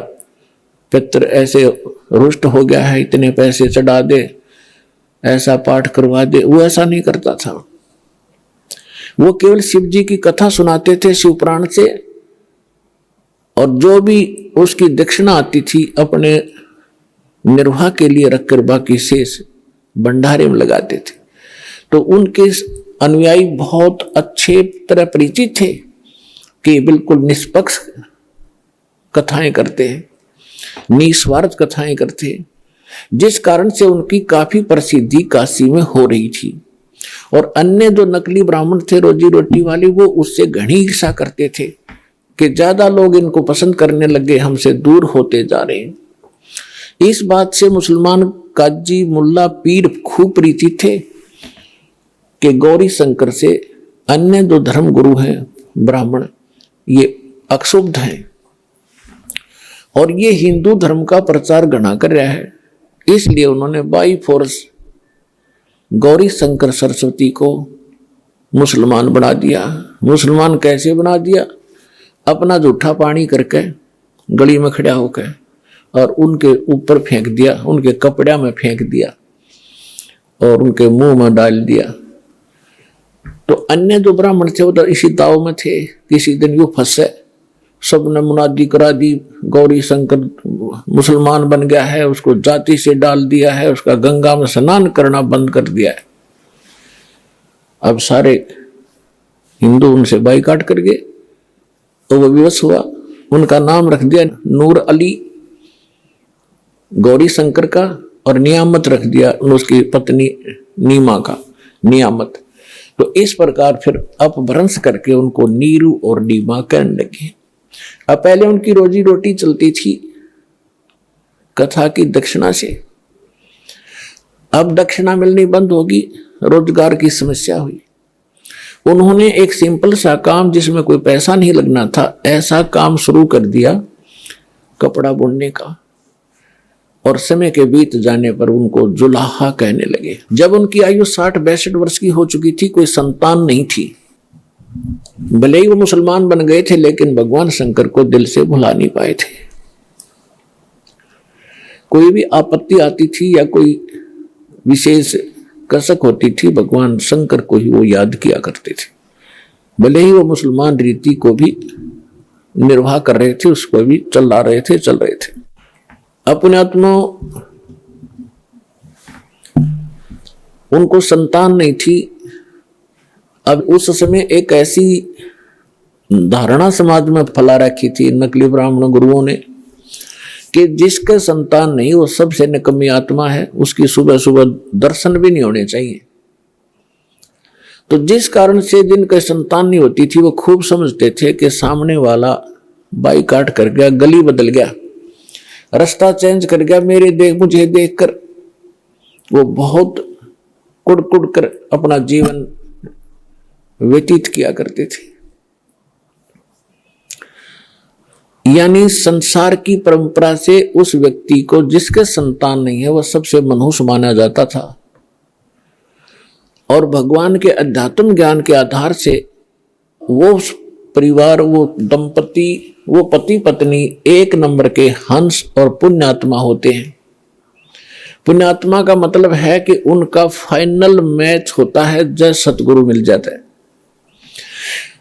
पित्र ऐसे रुष्ट हो गया है, इतने पैसे चढ़ा दे, ऐसा पाठ करवा दे। वो ऐसा नहीं करता था। वो केवल शिव जी की कथा सुनाते थे शिव पुराण से, और जो भी उसकी दक्षिणा आती थी अपने निर्वाह के लिए रखकर बाकी शेष भंडारे में लगाते थे। तो उनके अनुयायी बहुत अच्छे तरह परिचित थे कि बिल्कुल निष्पक्ष कथाएं करते हैं, निस्वार्थ कथाएं करते हैं, जिस कारण से उनकी काफी प्रसिद्धि काशी में हो रही थी। और अन्य जो नकली ब्राह्मण थे रोजी रोटी वाले, वो उससे घनी ईर्ष्या करते थे कि ज्यादा लोग इनको पसंद करने लगे, हमसे दूर होते जा रहे हैं। इस बात से मुसलमान काजी, मुल्ला, पीर खूब परिचित थे कि गौरी शंकर से अन्य जो धर्म गुरु हैं ब्राह्मण, ये अक्षुब्ध हैं और ये हिंदू धर्म का प्रचार घना कर रहा है। इसलिए उन्होंने बाई फोर्स गौरी शंकर सरस्वती को मुसलमान बना दिया। मुसलमान कैसे बना दिया? अपना जूठा पानी करके गली में खड़ा होकर और उनके ऊपर फेंक दिया, उनके कपड़े में फेंक दिया और उनके मुंह में डाल दिया। तो अन्य जो ब्राह्मण थे उधर इसी दाव में थे। किसी दिन यूं फंसे, सबने मुनादी करा दी, गौरी शंकर मुसलमान बन गया है, उसको जाति से डाल दिया है, उसका गंगा में स्नान करना बंद कर दिया है। अब सारे हिंदू उनसे बाइकाट कर गए, तो वो विवश हुआ। उनका नाम रख दिया नूर अली गौरी शंकर का, और नियामत रख दिया उसकी पत्नी नीमा का, नियामत। तो इस प्रकार फिर अपभ्रंश करके उनको नीरू और नीमा कहने लगे। अब पहले उनकी रोजी रोटी चलती थी कथा की दक्षिणा से, अब दक्षिणा मिलनी बंद होगी, रोजगार की समस्या हुई। उन्होंने एक सिंपल सा काम जिसमें कोई पैसा नहीं लगना था, ऐसा काम शुरू कर दिया कपड़ा बुनने का। और समय के बीत जाने पर उनको जुलाहा कहने लगे। जब उनकी आयु 60-62 वर्ष की हो चुकी थी, कोई संतान नहीं थी। भले ही वो मुसलमान बन गए थे, लेकिन भगवान शंकर को दिल से भुला नहीं पाए थे। कोई भी आपत्ति आती थी या कोई विशेष कसक होती थी, भगवान शंकर को ही वो याद किया करते थे। भले ही वो मुसलमान रीति को भी निर्वाह कर रहे थे, उसको भी चला रहे थे। अपने आत्मा उनको संतान नहीं थी। अब उस समय एक ऐसी धारणा समाज में फैला रखी थी नकली ब्राह्मण गुरुओं ने कि जिसके संतान नहीं वो सबसे निकम्मी आत्मा है, उसकी सुबह सुबह दर्शन भी नहीं होने चाहिए। तो जिस कारण से जिनके संतान नहीं होती थी, वो खूब समझते थे कि सामने वाला बाइकाट कर गया, गली बदल गया, रास्ता चेंज कर गया, मुझे देखकर वो बहुत कुड़ कर अपना जीवन व्यतीत किया करते थे। यानी संसार की परंपरा से उस व्यक्ति को जिसके संतान नहीं है वह सबसे मनहूस माना जाता था, और भगवान के अध्यात्म ज्ञान के आधार से वो परिवार, वो दंपति, वो पति पत्नी एक नंबर के हंस और पुण्यात्मा होते हैं। पुण्यात्मा का मतलब है कि उनका फाइनल मैच होता है जब सतगुरु मिल जाता है।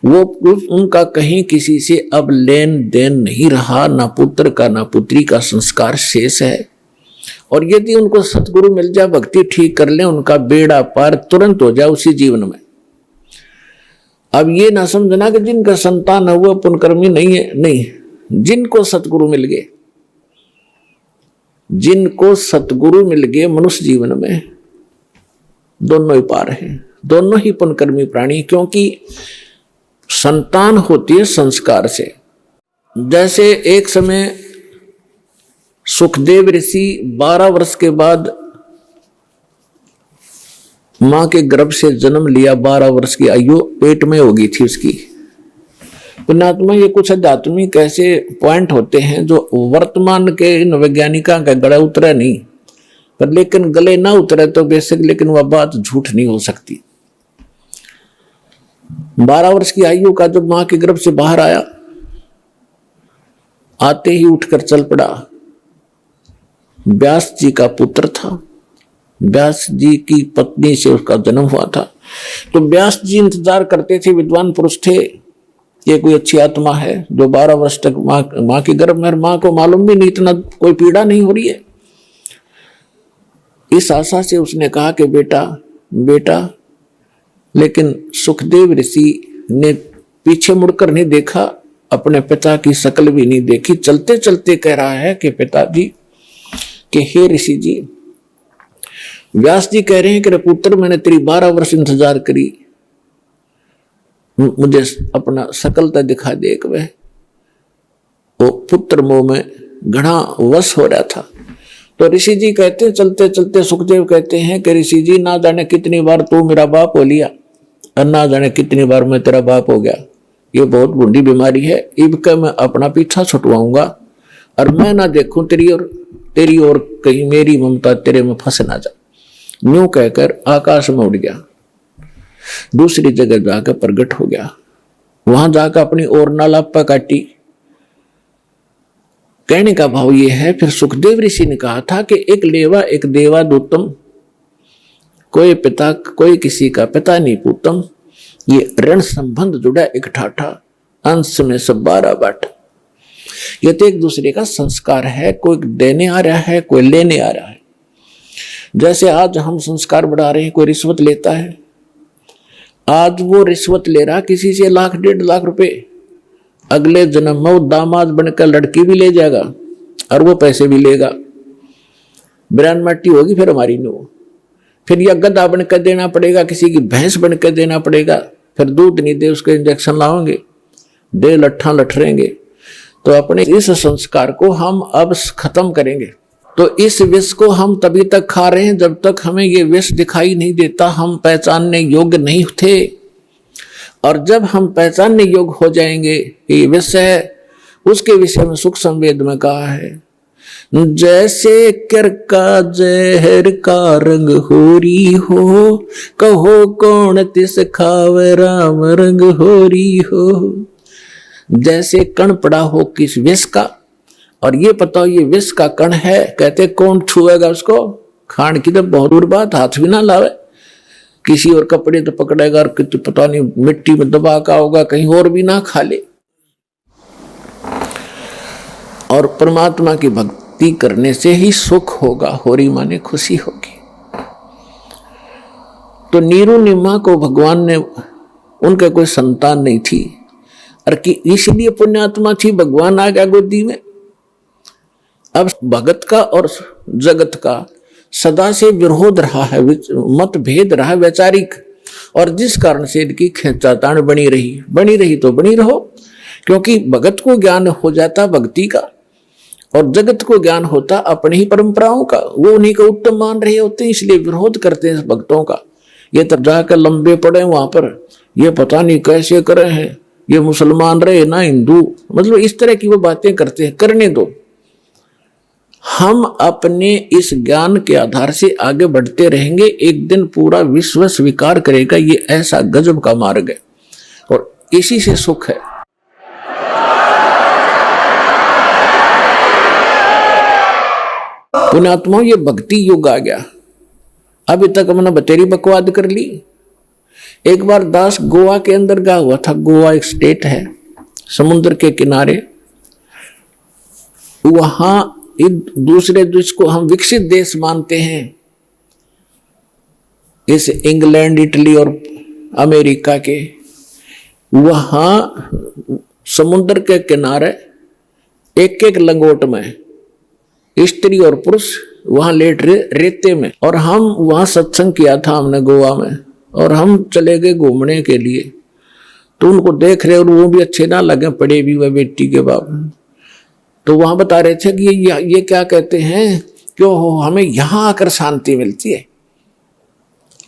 वो उनका कहीं किसी से अब लेन देन नहीं रहा, ना पुत्र का ना पुत्री का संस्कार शेष है। और यदि उनको सतगुरु मिल जाए, भक्ति ठीक कर ले, उनका बेड़ा पार तुरंत हो जाए उसी जीवन में। अब ये ना समझना कि जिनका संतान है वो पुण्यकर्मी नहीं है, नहीं। जिनको सतगुरु मिल गए, जिनको सतगुरु मिल गए मनुष्य जीवन में, दोनों ही पार हैं, दोनों ही पुण्यकर्मी प्राणी। क्योंकि संतान होती है संस्कार से। जैसे एक समय सुखदेव ऋषि 12 वर्ष के बाद मां के गर्भ से जन्म लिया, 12 वर्ष की आयु पेट में हो गई थी उसकी। पुण्यात्मा, ये कुछ आध्यात्मिक ऐसे पॉइंट होते हैं जो वर्तमान के इन वैज्ञानिकों का गला उतरा नहीं, पर लेकिन गले ना उतरे तो बेशक, लेकिन वह बात झूठ नहीं हो सकती। 12 वर्ष की आयु का जब मां के गर्भ से बाहर आया, आते ही उठकर चल पड़ा। व्यास जी का पुत्र था, व्यास जी की पत्नी से उसका जन्म हुआ था। तो व्यास जी इंतजार करते थे, विद्वान पुरुष थे, ये कोई अच्छी आत्मा है जो 12 वर्ष तक मां के गर्भ में, मां को मालूम भी नहीं, इतना कोई पीड़ा नहीं हो रही है। इस आशा से उसने कहा कि बेटा, लेकिन सुखदेव ऋषि ने पीछे मुड़कर नहीं देखा, अपने पिता की शक्ल भी नहीं देखी। चलते चलते कह रहा है कि पिताजी, कि हे ऋषि जी, व्यास जी कह रहे हैं कि पुत्र, मैंने तेरी 12 वर्ष इंतजार करी, मुझे अपना शकलता दिखा दे। एक वह वो पुत्र मोह में घना वश हो रहा था। तो ऋषि जी कहते, चलते चलते सुखदेव कहते हैं कि ऋषि जी, ना जाने कितनी बार तू मेरा बाप हो लिया और ना जाने कितनी बार मैं तेरा बाप हो गया। ये बहुत बूढ़ी बीमारी है, इबका मैं अपना पीछा छुटवाऊंगा और मैं ना देखूं तेरी और कहीं मेरी ममता तेरे में फंस ना जा। यूं कहकर आकाश में उड़ गया, दूसरी जगह जाकर प्रकट हो गया। वहां जाकर अपनी और नालापा काटी। कहने का भाव ये है, फिर सुखदेव ऋषि ने कहा था कि एक लेवा एक देवा दूतम, कोई पिता कोई किसी का पिता नहीं पूतम, ये ऋण संबंध जुड़ा एक ठाठा, अंश में सब 12 बाटा। ये तो एक दूसरे का संस्कार है, कोई देने आ रहा है, कोई लेने आ रहा है। जैसे आज हम संस्कार बढ़ा रहे हैं, कोई रिश्वत लेता है, आज वो रिश्वत ले रहा किसी से 1 लाख 1.5 लाख रुपए, अगले जन्म में वो दामाद बनकर लड़की भी ले जाएगा और वो पैसे भी लेगा। बिरान मट्टी होगी फिर हमारी नो, फिर यह गधा बनकर देना पड़ेगा, किसी की भैंस बनकर देना पड़ेगा, फिर दूध नहीं दे उसके इंजेक्शन लाओगे, दे लट्ठा लठरेंगे। तो अपने इस संस्कार को हम अब खत्म करेंगे। तो इस विष को हम तभी तक खा रहे हैं जब तक हमें ये विष दिखाई नहीं देता, हम पहचानने योग्य नहीं थे। और जब हम पहचानने योग्य हो जाएंगे ये विष है, उसके विषय में सुख संवेद में कहा है, जैसे कर का जहर का रंग होरी हो, कहो कौन तिस खावे राम रंग होरी हो। जैसे कण पड़ा हो किस विष का, और ये पता हो ये विष का कण है, कहते कौन छुएगा उसको, खान की तो बहुत दूर बात, हाथ भी ना लावे, किसी और कपड़े तो पकड़ेगा और कितने पता नहीं मिट्टी में दबा का होगा, कहीं और भी ना खा ले। और परमात्मा की भक्ति करने से ही सुख होगा, होरी माने खुशी होगी। तो नीरू निमा को भगवान ने, उनके कोई संतान नहीं थी, और कि इसलिए पुण्यात्मा थी, भगवान आ गया गोदी में। अब भगत का और जगत का सदा से विरोध रहा है, मतभेद रहा वैचारिक, और जिस कारण से इनकी खींचातान बनी रही तो बनी रहो, क्योंकि भगत को ज्ञान हो जाता भक्ति का और जगत को ज्ञान होता अपनी ही परंपराओं का, वो उन्हीं को उत्तम मान रहे होते हैं, इसलिए विरोध करते हैं भक्तों का। ये तब जाकर लंबे पड़े वहां पर, ये पता नहीं कैसे करे हैं, ये मुसलमान रहे ना हिंदू, मतलब इस तरह की वो बातें करते हैं। करने दो, हम अपने इस ज्ञान के आधार से आगे बढ़ते रहेंगे, एक दिन पूरा विश्व स्वीकार करेगा ये ऐसा गजब का मार्ग है, और इसी से सुख है। पुण्यात्माओं, ये भक्ति युग आ गया। अभी तक हमने बतेरी बकवाद कर ली। एक बार दास गोवा के अंदर गया हुआ था। गोवा एक स्टेट है समुद्र के किनारे, वहां दूसरे देश को हम विकसित देश मानते हैं, इस इंग्लैंड इटली और अमेरिका के, वहां समुद्र के किनारे एक एक लंगोट में स्त्री और पुरुष वहां लेट रहे रेते में। और हम वहां सत्संग किया था हमने गोवा में, और हम चले गए घूमने के लिए। तो उनको देख रहे और वो भी अच्छे ना लगे, पड़े भी वह बेटी के बाप। तो वहां बता रहे थे कि ये क्या कहते हैं, क्यों हमें यहां आकर शांति मिलती है,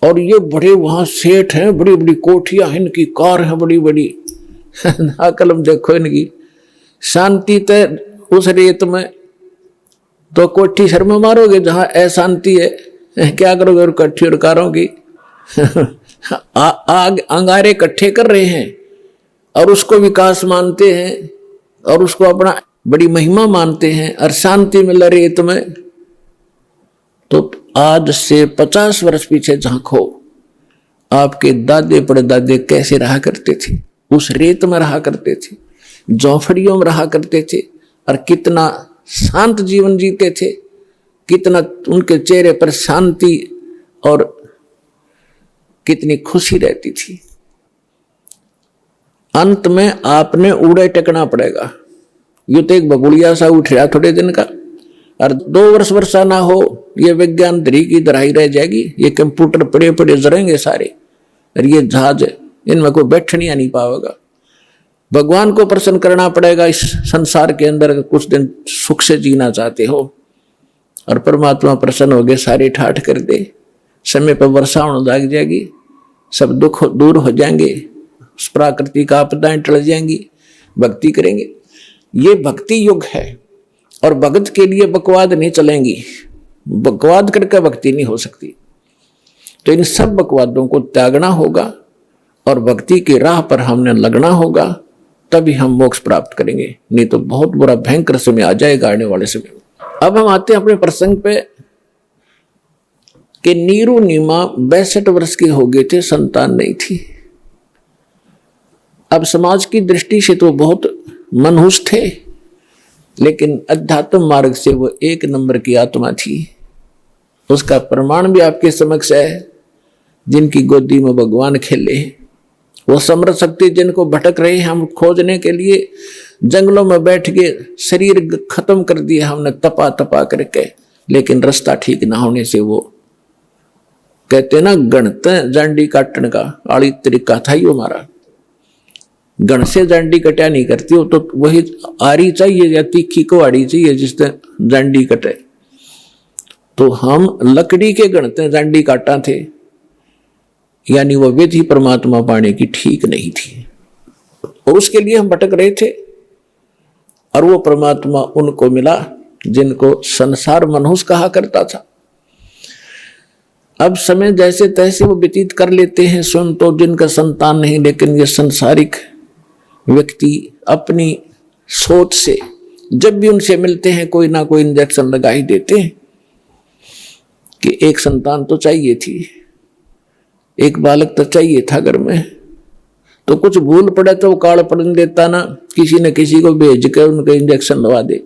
और ये बड़े वहां सेठ हैं, बड़ी बड़ी कोठियां हैं, इनकी कार है बड़ी बड़ी, कलम देखो इनकी, शांति तो उस रेत में, तो कोठी शर्म मारोगे जहां अशांति है, क्या करोगे और कट्ठी और कारों की। आग अंगारे इकट्ठे कर रहे हैं और उसको विकास मानते हैं और उसको अपना बड़ी महिमा मानते हैं, और शांति मिल रेत में। तो आज से 50 वर्ष पीछे झांको, आपके दादे परदादे कैसे रहा करते थे, उस रेत में रहा करते थे, झोंपड़ियों में रहा करते थे, और कितना शांत जीवन जीते थे, कितना उनके चेहरे पर शांति और कितनी खुशी रहती थी। अंत में आपने उड़े टेकना पड़ेगा। ये तो एक बबुड़िया सा उठ रहा थोड़े दिन का, और 2 वर्ष वर्षा ना हो, ये विज्ञान धरी की धराई रह जाएगी। ये कंप्यूटर पड़े पड़े जरेंगे सारे, और ये जहाज इनमें कोई बैठने नहीं पाएगा। भगवान को प्रसन्न करना पड़ेगा इस संसार के अंदर। कुछ दिन सुख से जीना चाहते हो, और परमात्मा प्रसन्न हो गए, सारे ठाठ कर दे, समय पर वर्षा होने लग जाएगी, सब दुख दूर हो जाएंगे, प्राकृतिक आपदाएं टल जाएंगी, भक्ति करेंगे। ये भक्ति युग है, और भगत के लिए बकवाद नहीं चलेंगी। बकवाद करके भक्ति नहीं हो सकती। तो इन सब बकवादों को त्यागना होगा और भक्ति की राह पर हमने लगना होगा, तभी हम मोक्ष प्राप्त करेंगे। नहीं तो बहुत बुरा भयंकर समय आ जाएगा आने वाले समय में। अब हम आते हैं अपने प्रसंग पे कि नीरू नीमा 62 वर्ष के हो गए थे, संतान नहीं थी। अब समाज की दृष्टि से तो बहुत मनहूस थे, लेकिन अध्यात्म मार्ग से वो एक नंबर की आत्मा थी। उसका प्रमाण भी आपके समक्ष है। जिनकी गोदी में भगवान खेले, वो समर्थ शक्ति जिनको भटक रहे हैं, हम खोजने के लिए जंगलों में बैठ के शरीर खत्म कर दिया हमने तपा तपा करके, लेकिन रास्ता ठीक ना होने से वो कहते ना गणत जांडी काटने का आड़ी तरीका था ही हमारा। गण से जांडी कटा नहीं करती, वो तो वही आरी चाहिए या तीखी को आड़ी चाहिए जिससे जांडी कटे। तो हम लकड़ी के गणते जांडी काटा थे, यानी वो विधि परमात्मा पाने की ठीक नहीं थी और उसके लिए हम भटक रहे थे। और वो परमात्मा उनको मिला जिनको संसार मनहूस कहा करता था। अब समय जैसे तैसे वो व्यतीत कर लेते हैं, स्वयं तो जिनका संतान नहीं, लेकिन ये संसारिक व्यक्ति अपनी सोच से जब भी उनसे मिलते हैं कोई ना कोई इंजेक्शन लगा ही देते हैं कि एक संतान तो चाहिए थी, एक बालक तो चाहिए था घर में। तो कुछ भूल पड़े तो वो काल पड़न देता ना, किसी न किसी को भेज कर उनके इंजेक्शन लगा दे।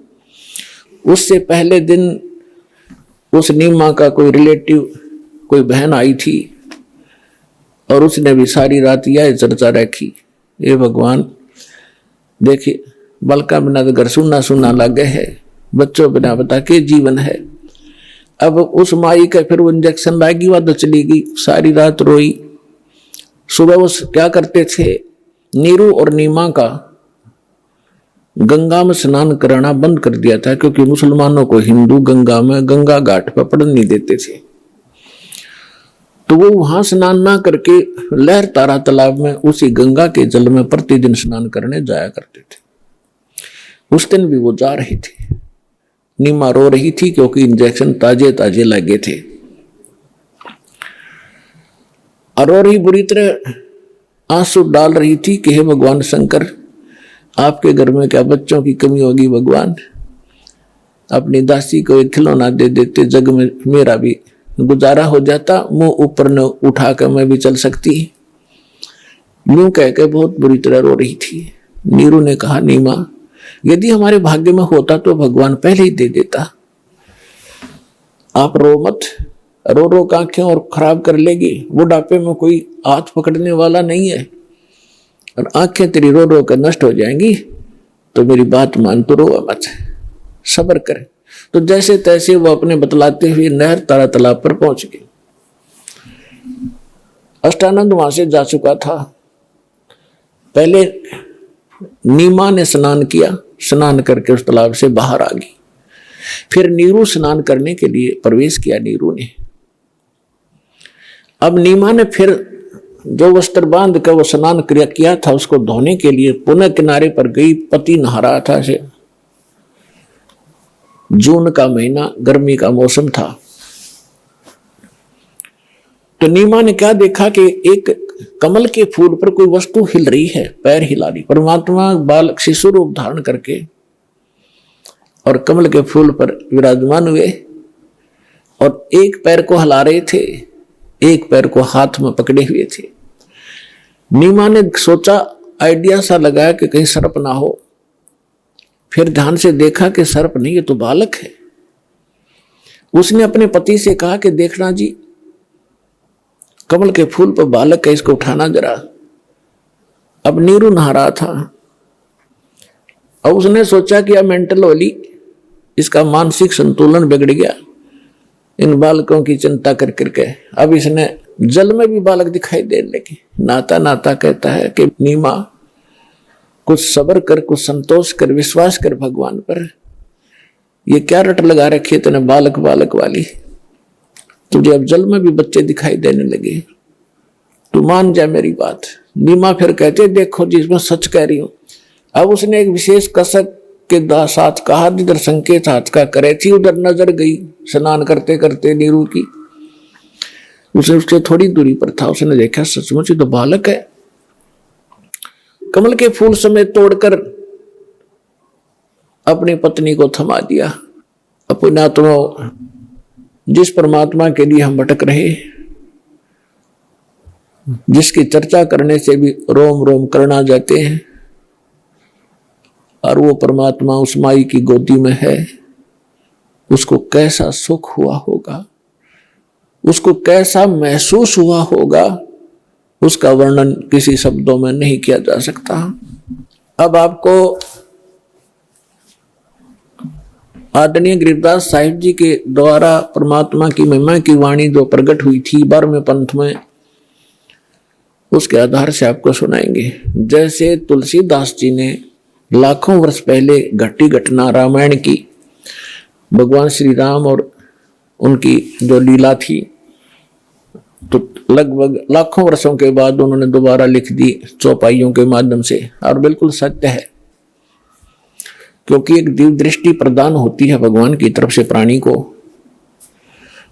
उससे पहले दिन उस नीमा का कोई रिलेटिव, कोई बहन आई थी और उसने भी सारी रात यह चर्चा रखी, ये भगवान देखिए बालका बिना तो घर सुना सुना लगे है, बच्चों बिना बता के जीवन है। अब उस माई का फिर वो इंजेक्शन लाएगी, वह तो चली गई, सारी रात रोई। सुबह वो क्या करते थे, नीरू और नीमा का गंगा में स्नान कराना बंद कर दिया था, क्योंकि मुसलमानों को हिंदू गंगा में गंगा घाट पर पड़ने नहीं देते थे। तो वो वहां स्नान ना करके लहर तारा तालाब में उसी गंगा के जल में प्रतिदिन स्नान करने जाया करते थे। उस दिन भी वो जा रहे थे। नीमा रो रही थी क्योंकि इंजेक्शन ताजे ताजे लगे थे। और रो रही बुरी तरह आंसू डाल रही थी कि हे भगवान शंकर, आपके घर में क्या बच्चों की कमी होगी भगवान, अपनी दासी को एक खिलौना दे देते, जग में मेरा भी गुजारा हो जाता, मुंह ऊपर न उठा कर मैं भी चल सकती। यूं कह के बहुत बुरी तरह रो रही थी। नीरू ने कहा, नीमा यदि हमारे भाग्य में होता तो भगवान पहले ही दे देता। आप रो मत, रो रो आंखें और खराब कर लेगी। बुढ़ापे में कोई हाथ पकड़ने वाला नहीं है और आंखें तेरी रो रो कर नष्ट हो जाएंगी। तो मेरी बात मान, तो रो मत, सब्र कर। तो जैसे तैसे वो अपने बतलाते हुए नहर तारा तालाब पर पहुंच गए। अष्टानंद वहां से जा चुका था। पहले नीमा ने स्नान किया, स्नान करके उस तालाब से बाहर आ गई। फिर नीरू स्नान करने के लिए प्रवेश किया नीरू ने। अब नीमा ने फिर जो वस्त्र बांध कर वो स्नान क्रिया किया था उसको धोने के लिए पुनः किनारे पर गई। पति नहा रहा था। से जून का महीना, गर्मी का मौसम था। तो नीमा ने क्या देखा कि एक कमल के फूल पर कोई वस्तु हिल रही है, पैर हिला रही। परमात्मा बालक शिशु रूप धारण करके और कमल के फूल पर विराजमान हुए और एक पैर को हिला रहे थे, एक पैर को हाथ में पकड़े हुए थे। नीमा ने सोचा, आइडिया सा लगाया कि कहीं सर्प ना हो। फिर ध्यान से देखा कि सर्प नहीं, ये तो बालक है। उसने अपने पति से कहा कि देखना जी, कमल के फूल पर बालक है, इसको उठाना जरा। अब नीरू नहा रहा था और उसने सोचा कि अब मेंटल होली, इसका मानसिक संतुलन बिगड़ गया इन बालकों की चिंता कर करके। अब इसने जल में भी बालक दिखाई देने लगे। नाता नाता कहता है कि नीमा कुछ सब्र कर, कुछ संतोष कर, विश्वास कर भगवान पर। ये क्या रट लगा रखी है तूने बालक बालक वाली, तुझे अब जल में भी बच्चे दिखाई देने लगे, तू मान जा मेरी बात। नीमा फिर कहते, देखो जी मैं सच कह रही हूं। अब उसने एक विशेष कसक के साथ कहा, जिधर संकेत हाथ का करे थी उधर नजर गई स्नान करते करते नीरू की। उसे उससे थोड़ी दूरी पर था, उसने देखा सचमुच तो बालक है। कमल के फूल समेत तोड़कर अपनी पत्नी को थमा दिया। अपने आत्मा जिस परमात्मा के लिए हम भटक रहे, जिसकी चर्चा करने से भी रोम रोम करना जाते हैं, और वो परमात्मा उस माई की गोदी में है, उसको कैसा सुख हुआ होगा, उसको कैसा महसूस हुआ होगा, उसका वर्णन किसी शब्दों में नहीं किया जा सकता। अब आपको आदरणीय गरीबदास साहिब जी के द्वारा परमात्मा की महिमा की वाणी जो प्रकट हुई थी 12वें पंथ में, उसके आधार से आपको सुनाएंगे। जैसे तुलसीदास जी ने लाखों वर्ष पहले घटी घटना रामायण की, भगवान श्री राम और उनकी जो लीला थी, तो लगभग लाखों वर्षों के बाद उन्होंने दोबारा लिख दी चौपाइयों के माध्यम से, और बिल्कुल सत्य है, क्योंकि एक दिव्य दृष्टि प्रदान होती है भगवान की तरफ से प्राणी को।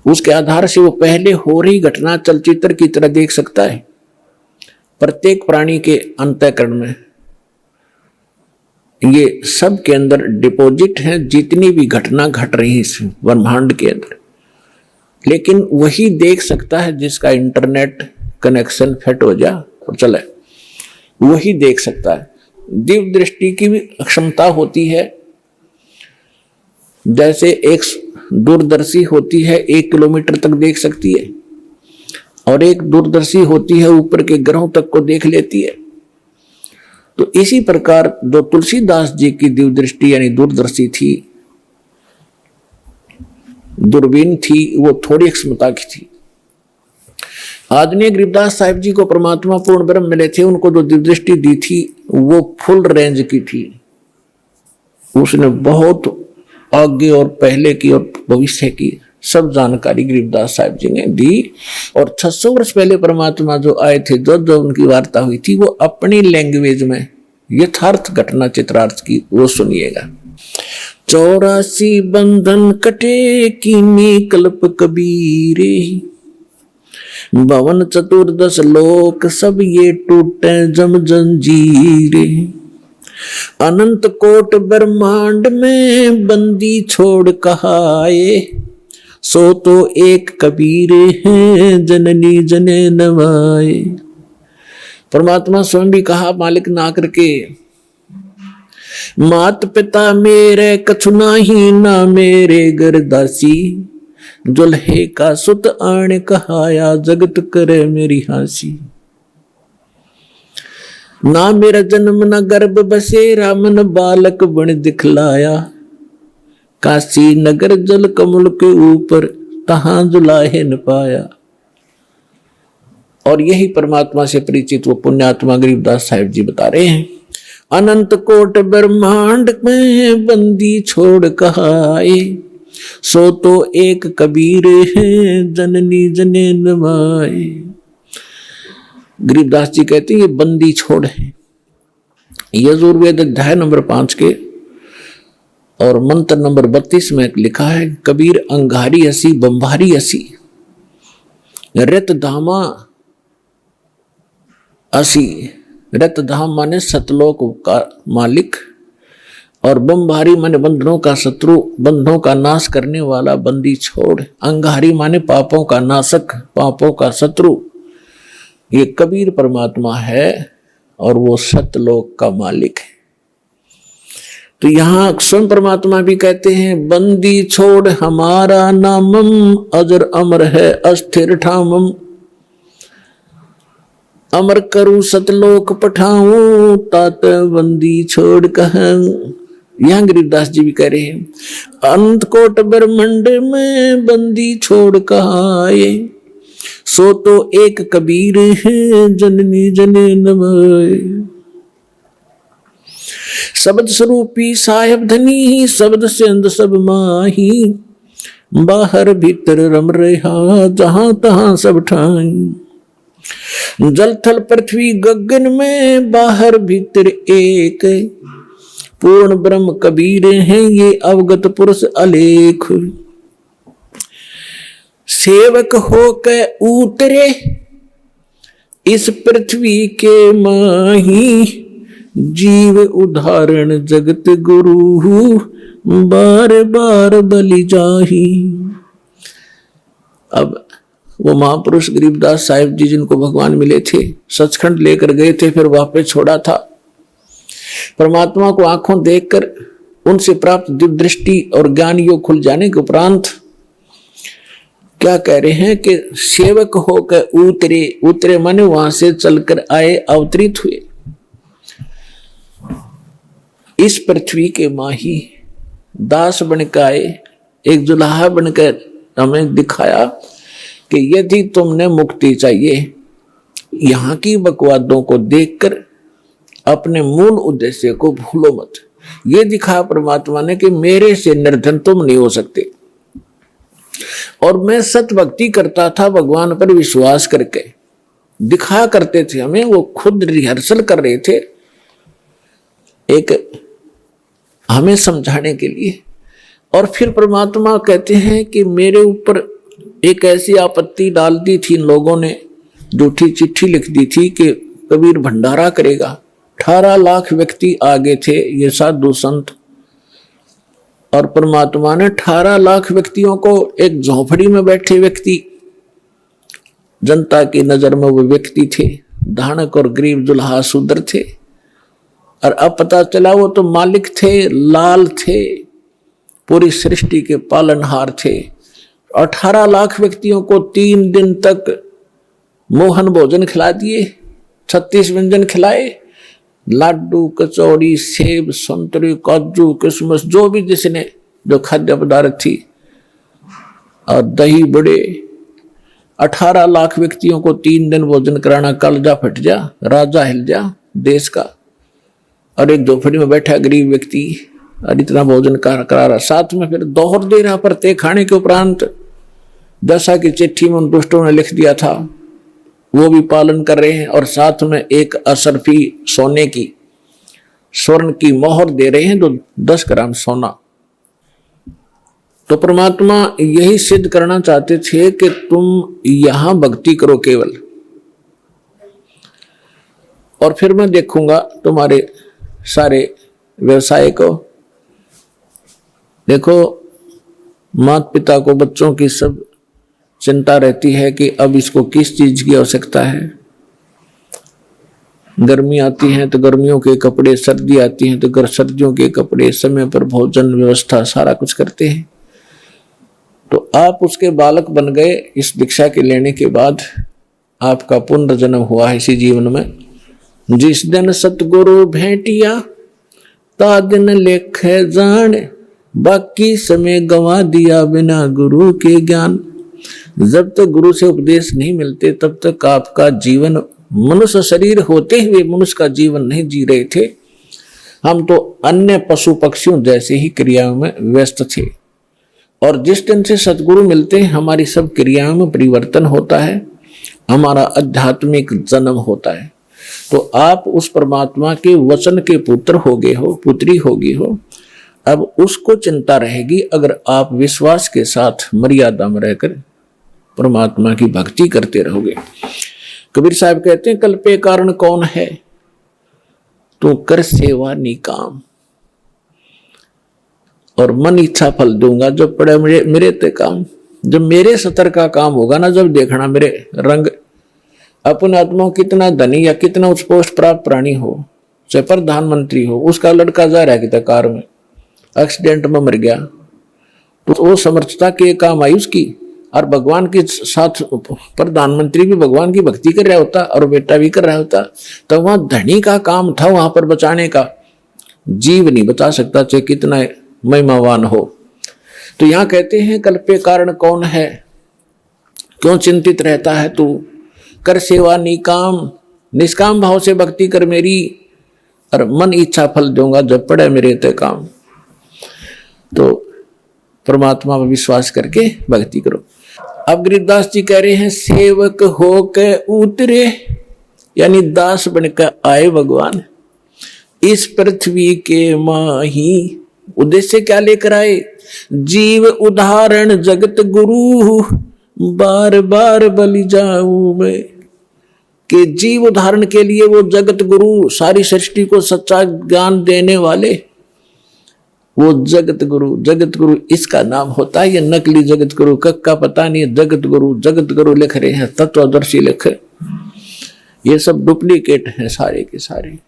उसके आधार से वो पहले हो रही घटना चलचित्र की तरह देख सकता है। प्रत्येक प्राणी के अंतःकरण में ये सब के अंदर डिपॉजिट है, जितनी भी घटना घट रही इस ब्रह्मांड के अंदर, लेकिन वही देख सकता है जिसका इंटरनेट कनेक्शन फिट हो जाए और चले, वही देख सकता है। दिव्य दृष्टि की भी क्षमता होती है। जैसे एक दूरदर्शी होती है 1 किलोमीटर तक देख सकती है, और एक दूरदर्शी होती है ऊपर के ग्रहों तक को देख लेती है। तो इसी प्रकार जो तुलसीदास जी की दिव्य दृष्टि यानी दूरदर्शी थी, दूरबीन थी, वो थोड़ी क्षमता की थी। आदरणीय गरीबदास साहिब जी को परमात्मा पूर्ण ब्रह्म मिले थे, उनको जो दिव्य दृष्टि दी थी वो फुल रेंज की थी। उसने बहुत आगे और पहले की और भविष्य की सब जानकारी गरीबदास साहिब जी ने दी। और 600 वर्ष पहले परमात्मा जो आए थे, जो उनकी वार्ता हुई थी, वो अपनी लैंग्वेज में यथार्थ घटना चित्रार्थ की, वो सुनिएगा। 84 बंधन कटे कीनी कल्प कबीरे, 52 चतुर्दश लोक सब ये टूटे जम जंजीरे, अनंत कोट ब्रह्मांड में बंदी छोड़ कहाए, सो तो एक कबीरे हैं जननी जने नवाए। परमात्मा स्वयं भी कहा मालिक ना करके, मात पिता मेरे कछु नाही, ना मेरे गरदासी, दुल्हे का सुत आण कहाया, जगत करे मेरी हासी। ना मेरा जन्म न गर्भ बसेरा, मन बालक बन दिखलाया, काशी नगर जल कमल के ऊपर, तहां जुलाहे न पाया। और यही परमात्मा से परिचित वो पुण्यात्मा गरीबदास साहिब जी बता रहे हैं, अनंत कोट ब्रह्मांड में बंदी छोड़ कहाए, सो तो एक कबीर है जननी जने नवाए। गरीबदास जी कहते हैं ये बंदी छोड़ है। यजुर्वेद अध्याय नंबर 5 के और मंत्र नंबर 32 में लिखा है, कबीर अंगारी असी बंबारी असी, रत धामा असी। रत धाम माने सतलोक का मालिक, और बंबारी माने बंधनों का शत्रु, बंधनों का नाश करने वाला बंदी छोड़। अंगारी माने पापों का नाशक, पापों का शत्रु। ये कबीर परमात्मा है और वो सतलोक का मालिक है। तो यहां स्वयं परमात्मा भी कहते हैं, बंदी छोड़ हमारा नामम, अजर अमर है अस्थिर ठामम, अमर करूं सतलोक पठाऊं, तात बंदी छोड़ कहूं। यहां गरीबदास जी भी कह रहे हैं, अनंत कोट ब्रह्मांड में बंदी छोड़ कहाए, सो तो एक कबीर है जननी जने नवाए। शब्द स्वरूपी साहेब धनी, शब्द से अंद सब माही, बाहर भीतर रम रहा जहां तहां सब ठाई। जल थल पृथ्वी गगन में बाहर भीतर एक, पूर्ण ब्रह्म कबीर हैं ये अवगत पुरुष अलेख। सेवक होके उतरे इस पृथ्वी के माही, जीव उदाहरण जगत गुरु, बार बार बलि जाही। अब वो महापुरुष गरीबदास साहिब जी जिनको भगवान मिले थे, सचखंड लेकर गए थे, फिर वापस छोड़ा था। परमात्मा को आंखों देखकर उनसे प्राप्त दिव्य दृष्टि और ज्ञान योग खुल जाने के उपरांत क्या कह रहे हैं कि सेवक होकर उतरे, उतरे माने वहां से चलकर आए, अवतरित हुए। इस पृथ्वी के माही दास बनकर आए, एक जुलाहा बनकर हमें दिखाया कि यदि तुमने मुक्ति चाहिए, यहाँ की बकवादों को देखकर अपने मूल उद्देश्य को भूलो मत। ये दिखाया परमात्मा ने कि मेरे से निर्धन तुम नहीं हो सकते। और मैं सत भक्ति करता था भगवान पर विश्वास करके, दिखा करते थे हमें, वो खुद रिहर्सल कर रहे थे एक हमें समझाने के लिए। और फिर परमात्मा कहते हैं कि मेरे ऊपर एक ऐसी आपत्ति डाल दी थी इन लोगों ने, झूठी चिट्ठी लिख दी थी कि कबीर भंडारा करेगा। 18 लाख व्यक्ति आगे थे, ये साधु संत, और परमात्मा ने 18 लाख व्यक्तियों को, एक झोपड़ी में बैठे व्यक्ति, जनता की नजर में वो व्यक्ति थे, धानक और गरीब दुल्हा शूद्र थे, और अब पता चला वो तो मालिक थे, लाल थे, पूरी सृष्टि के पालनहार थे। 18 लाख व्यक्तियों को 3 दिन तक मोहन भोजन खिला दिए, 36 व्यंजन खिलाए, लाडू, कचौड़ी, सेब, संतरे, काजू, किशमिश, जो भी जिसने जो खाद्य पदार्थ थी, और दही बड़े। 18 लाख व्यक्तियों को 3 दिन भोजन कराना, कलजा फट जा, राजा हिल जा देश का। और एक झोपड़ी में बैठा गरीब व्यक्ति और इतना भोजन करा रहा, साथ में फिर दोहर दे रहा प्रत्येक खाने के उपरांत, जैसा कि चिट्ठी में उन दुष्टों ने लिख दिया था वो भी पालन कर रहे हैं। और साथ में एक असरफी सोने की, स्वर्ण की मोहर दे रहे हैं, जो 10 ग्राम सोना। तो परमात्मा यही सिद्ध करना चाहते थे कि तुम यहां भक्ति करो केवल, और फिर मैं देखूंगा तुम्हारे सारे व्यवसाय को। देखो, माता पिता को बच्चों की सब चिंता रहती है कि अब इसको किस चीज की आवश्यकता है। गर्मी आती है तो गर्मियों के कपड़े, सर्दी आती है तो सर्दियों के कपड़े, समय पर भोजन व्यवस्था सारा कुछ करते हैं। तो आप उसके बालक बन गए। इस दीक्षा के लेने के बाद आपका पुनर्जन्म हुआ है इसी जीवन में। जिस दिन सतगुरु भेंटिया ता दिन लेखे जान, बाकी समय गंवा दिया बिना गुरु के ज्ञान। जब तक गुरु से उपदेश नहीं मिलते तब तक आपका जीवन, मनुष्य शरीर होते हुए मनुष्य का जीवन नहीं जी रहे थे। हम तो अन्य पशु पक्षियों जैसे ही क्रियाओं में व्यस्त थे, और जिस दिन से सतगुरु मिलते हैं हमारी सब क्रियाओं में परिवर्तन होता है, हमारा आध्यात्मिक जन्म होता है। तो आप उस परमात्मा के वचन के पुत्र हो गए हो, पुत्री होगी हो। अब उसको चिंता रहेगी अगर आप विश्वास के साथ मर्यादा में रहकर परमात्मा की भक्ति करते रहोगे। कबीर साहब कहते हैं, कल्पे कारण कौन है, तू कर सेवा निकाम, और मन इच्छा फल दूंगा जब पड़े मेरे ते काम। जब मेरे सतर का काम होगा ना, जब देखना मेरे रंग। अपने आत्मा कितना धनी या कितना उच्च प्राप्त प्राणी हो, चाहे प्रधानमंत्री हो, उसका लड़का जा रहा है कि कार में एक्सीडेंट में मर गया, तो वो समर्थता के काम आई उसकी। और भगवान के साथ प्रधानमंत्री भी भगवान की भक्ति कर रहा होता और बेटा भी कर रहा होता, तो वहां धनी का काम था वहां पर बचाने का। जीव नहीं बचा सकता चाहे कितना महिमावान हो। तो यहां कहते हैं, कल्पे कारण कौन है, क्यों चिंतित रहता है तू, कर सेवा निकाम, निष्काम भाव से भक्ति कर मेरी, और मन इच्छा फल दूंगा जब पड़े मेरे ते काम। तो परमात्मा पर विश्वास करके भक्ति करो। अब गरीबदास जी कह रहे हैं, सेवक हो के उतरे, यानी दास बनकर आए भगवान इस पृथ्वी के माही। उद्देश्य क्या लेकर आए, जीव उदाहरण जगत गुरु, बार बार बलि जाऊं मैं। कि जीव उदाहरण के लिए वो जगत गुरु, सारी सृष्टि को सच्चा ज्ञान देने वाले, वो जगत गुरु इसका नाम होता है। ये नकली जगत गुरु का पता नहीं, जगत गुरु लिख रहे हैं, तत्वदर्शी लिख रहे। ये सब डुप्लीकेट हैं सारे के सारे।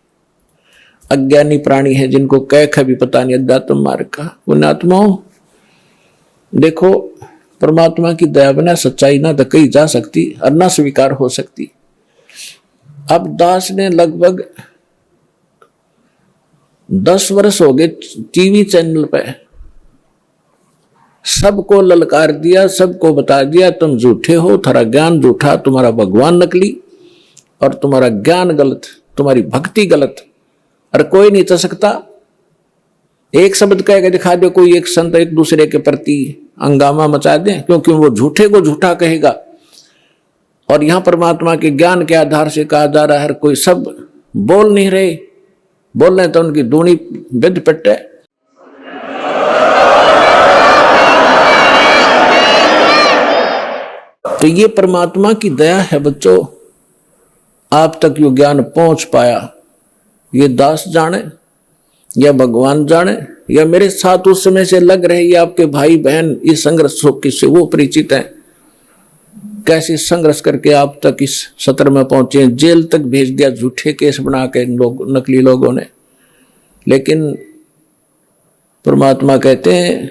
अज्ञानी प्राणी है जिनको कह भी पता नहीं अध्यात्म मार्ग का। पुण्यात्माओं देखो, परमात्मा की दया बिना सच्चाई ना तो कही जा सकती और ना स्वीकार हो सकती। अब दास ने लगभग 10 वर्ष हो गए टीवी चैनल पे सबको ललकार दिया, सबको बता दिया तुम झूठे हो, तुम्हारा ज्ञान झूठा, तुम्हारा भगवान नकली और तुम्हारा ज्ञान गलत, तुम्हारी भक्ति गलत, और कोई नहीं चल सकता। एक शब्द कह के दिखा दो, कोई एक संत एक दूसरे के प्रति हंगामा मचा दे, क्योंकि वो झूठे को झूठा कहेगा। और यहां परमात्मा के ज्ञान के आधार से कहा जा रहा है, कोई सब बोल नहीं रहे, बोल रहे तो उनकी दूनी विद पिट है। तो ये परमात्मा की दया है बच्चों, आप तक यो ज्ञान पहुंच पाया। ये दास जाने या भगवान जाने या मेरे साथ उस समय से लग रहे ये आपके भाई बहन इस संघर्ष से वो परिचित हैं, कैसे संघर्ष करके आप तक इस सत्र में पहुंचे। जेल तक भेज दिया झूठे केस बना के नकली लोगों ने। लेकिन परमात्मा कहते हैं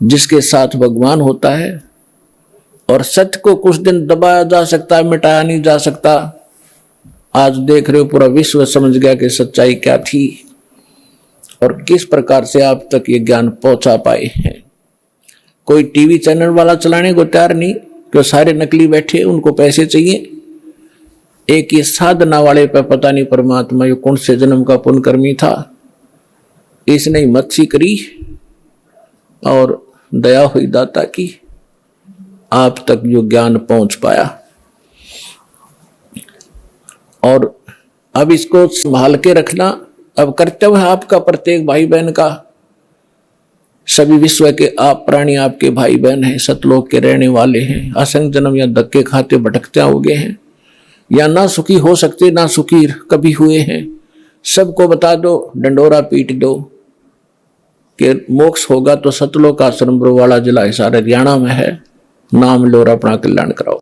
जिसके साथ भगवान होता है, और सत्य को कुछ दिन दबाया जा सकता है, मिटाया नहीं जा सकता। आज देख रहे हो पूरा विश्व समझ गया कि सच्चाई क्या थी और किस प्रकार से आप तक ये ज्ञान पहुंचा पाए हैं। कोई टीवी चैनल वाला चलाने को तैयार नहीं, क्यों सारे नकली बैठे, उनको पैसे चाहिए। एक ये साधना वाले पे पता नहीं परमात्मा ये कौन से जन्म का पुण्यकर्मी था, इसने मच्छी करी और दया हुई दाता की, आप तक जो ज्ञान पहुंच पाया। और अब इसको संभाल के रखना अब कर्तव्य है आपका, प्रत्येक भाई बहन का। सभी विश्व के आप प्राणी आपके भाई बहन हैं, सतलोक के रहने वाले हैं। असंख्य जन्म या धक्के खाते भटकते हो गए हैं, या ना सुखी हो सकते ना सुखी कभी हुए हैं। सबको बता दो, डंडोरा पीट दो कि मोक्ष होगा तो सतलोक आश्रम बरवाड़ा जिला हिसार हरियाणा में है। नाम लो और अपना कल्याण कराओ।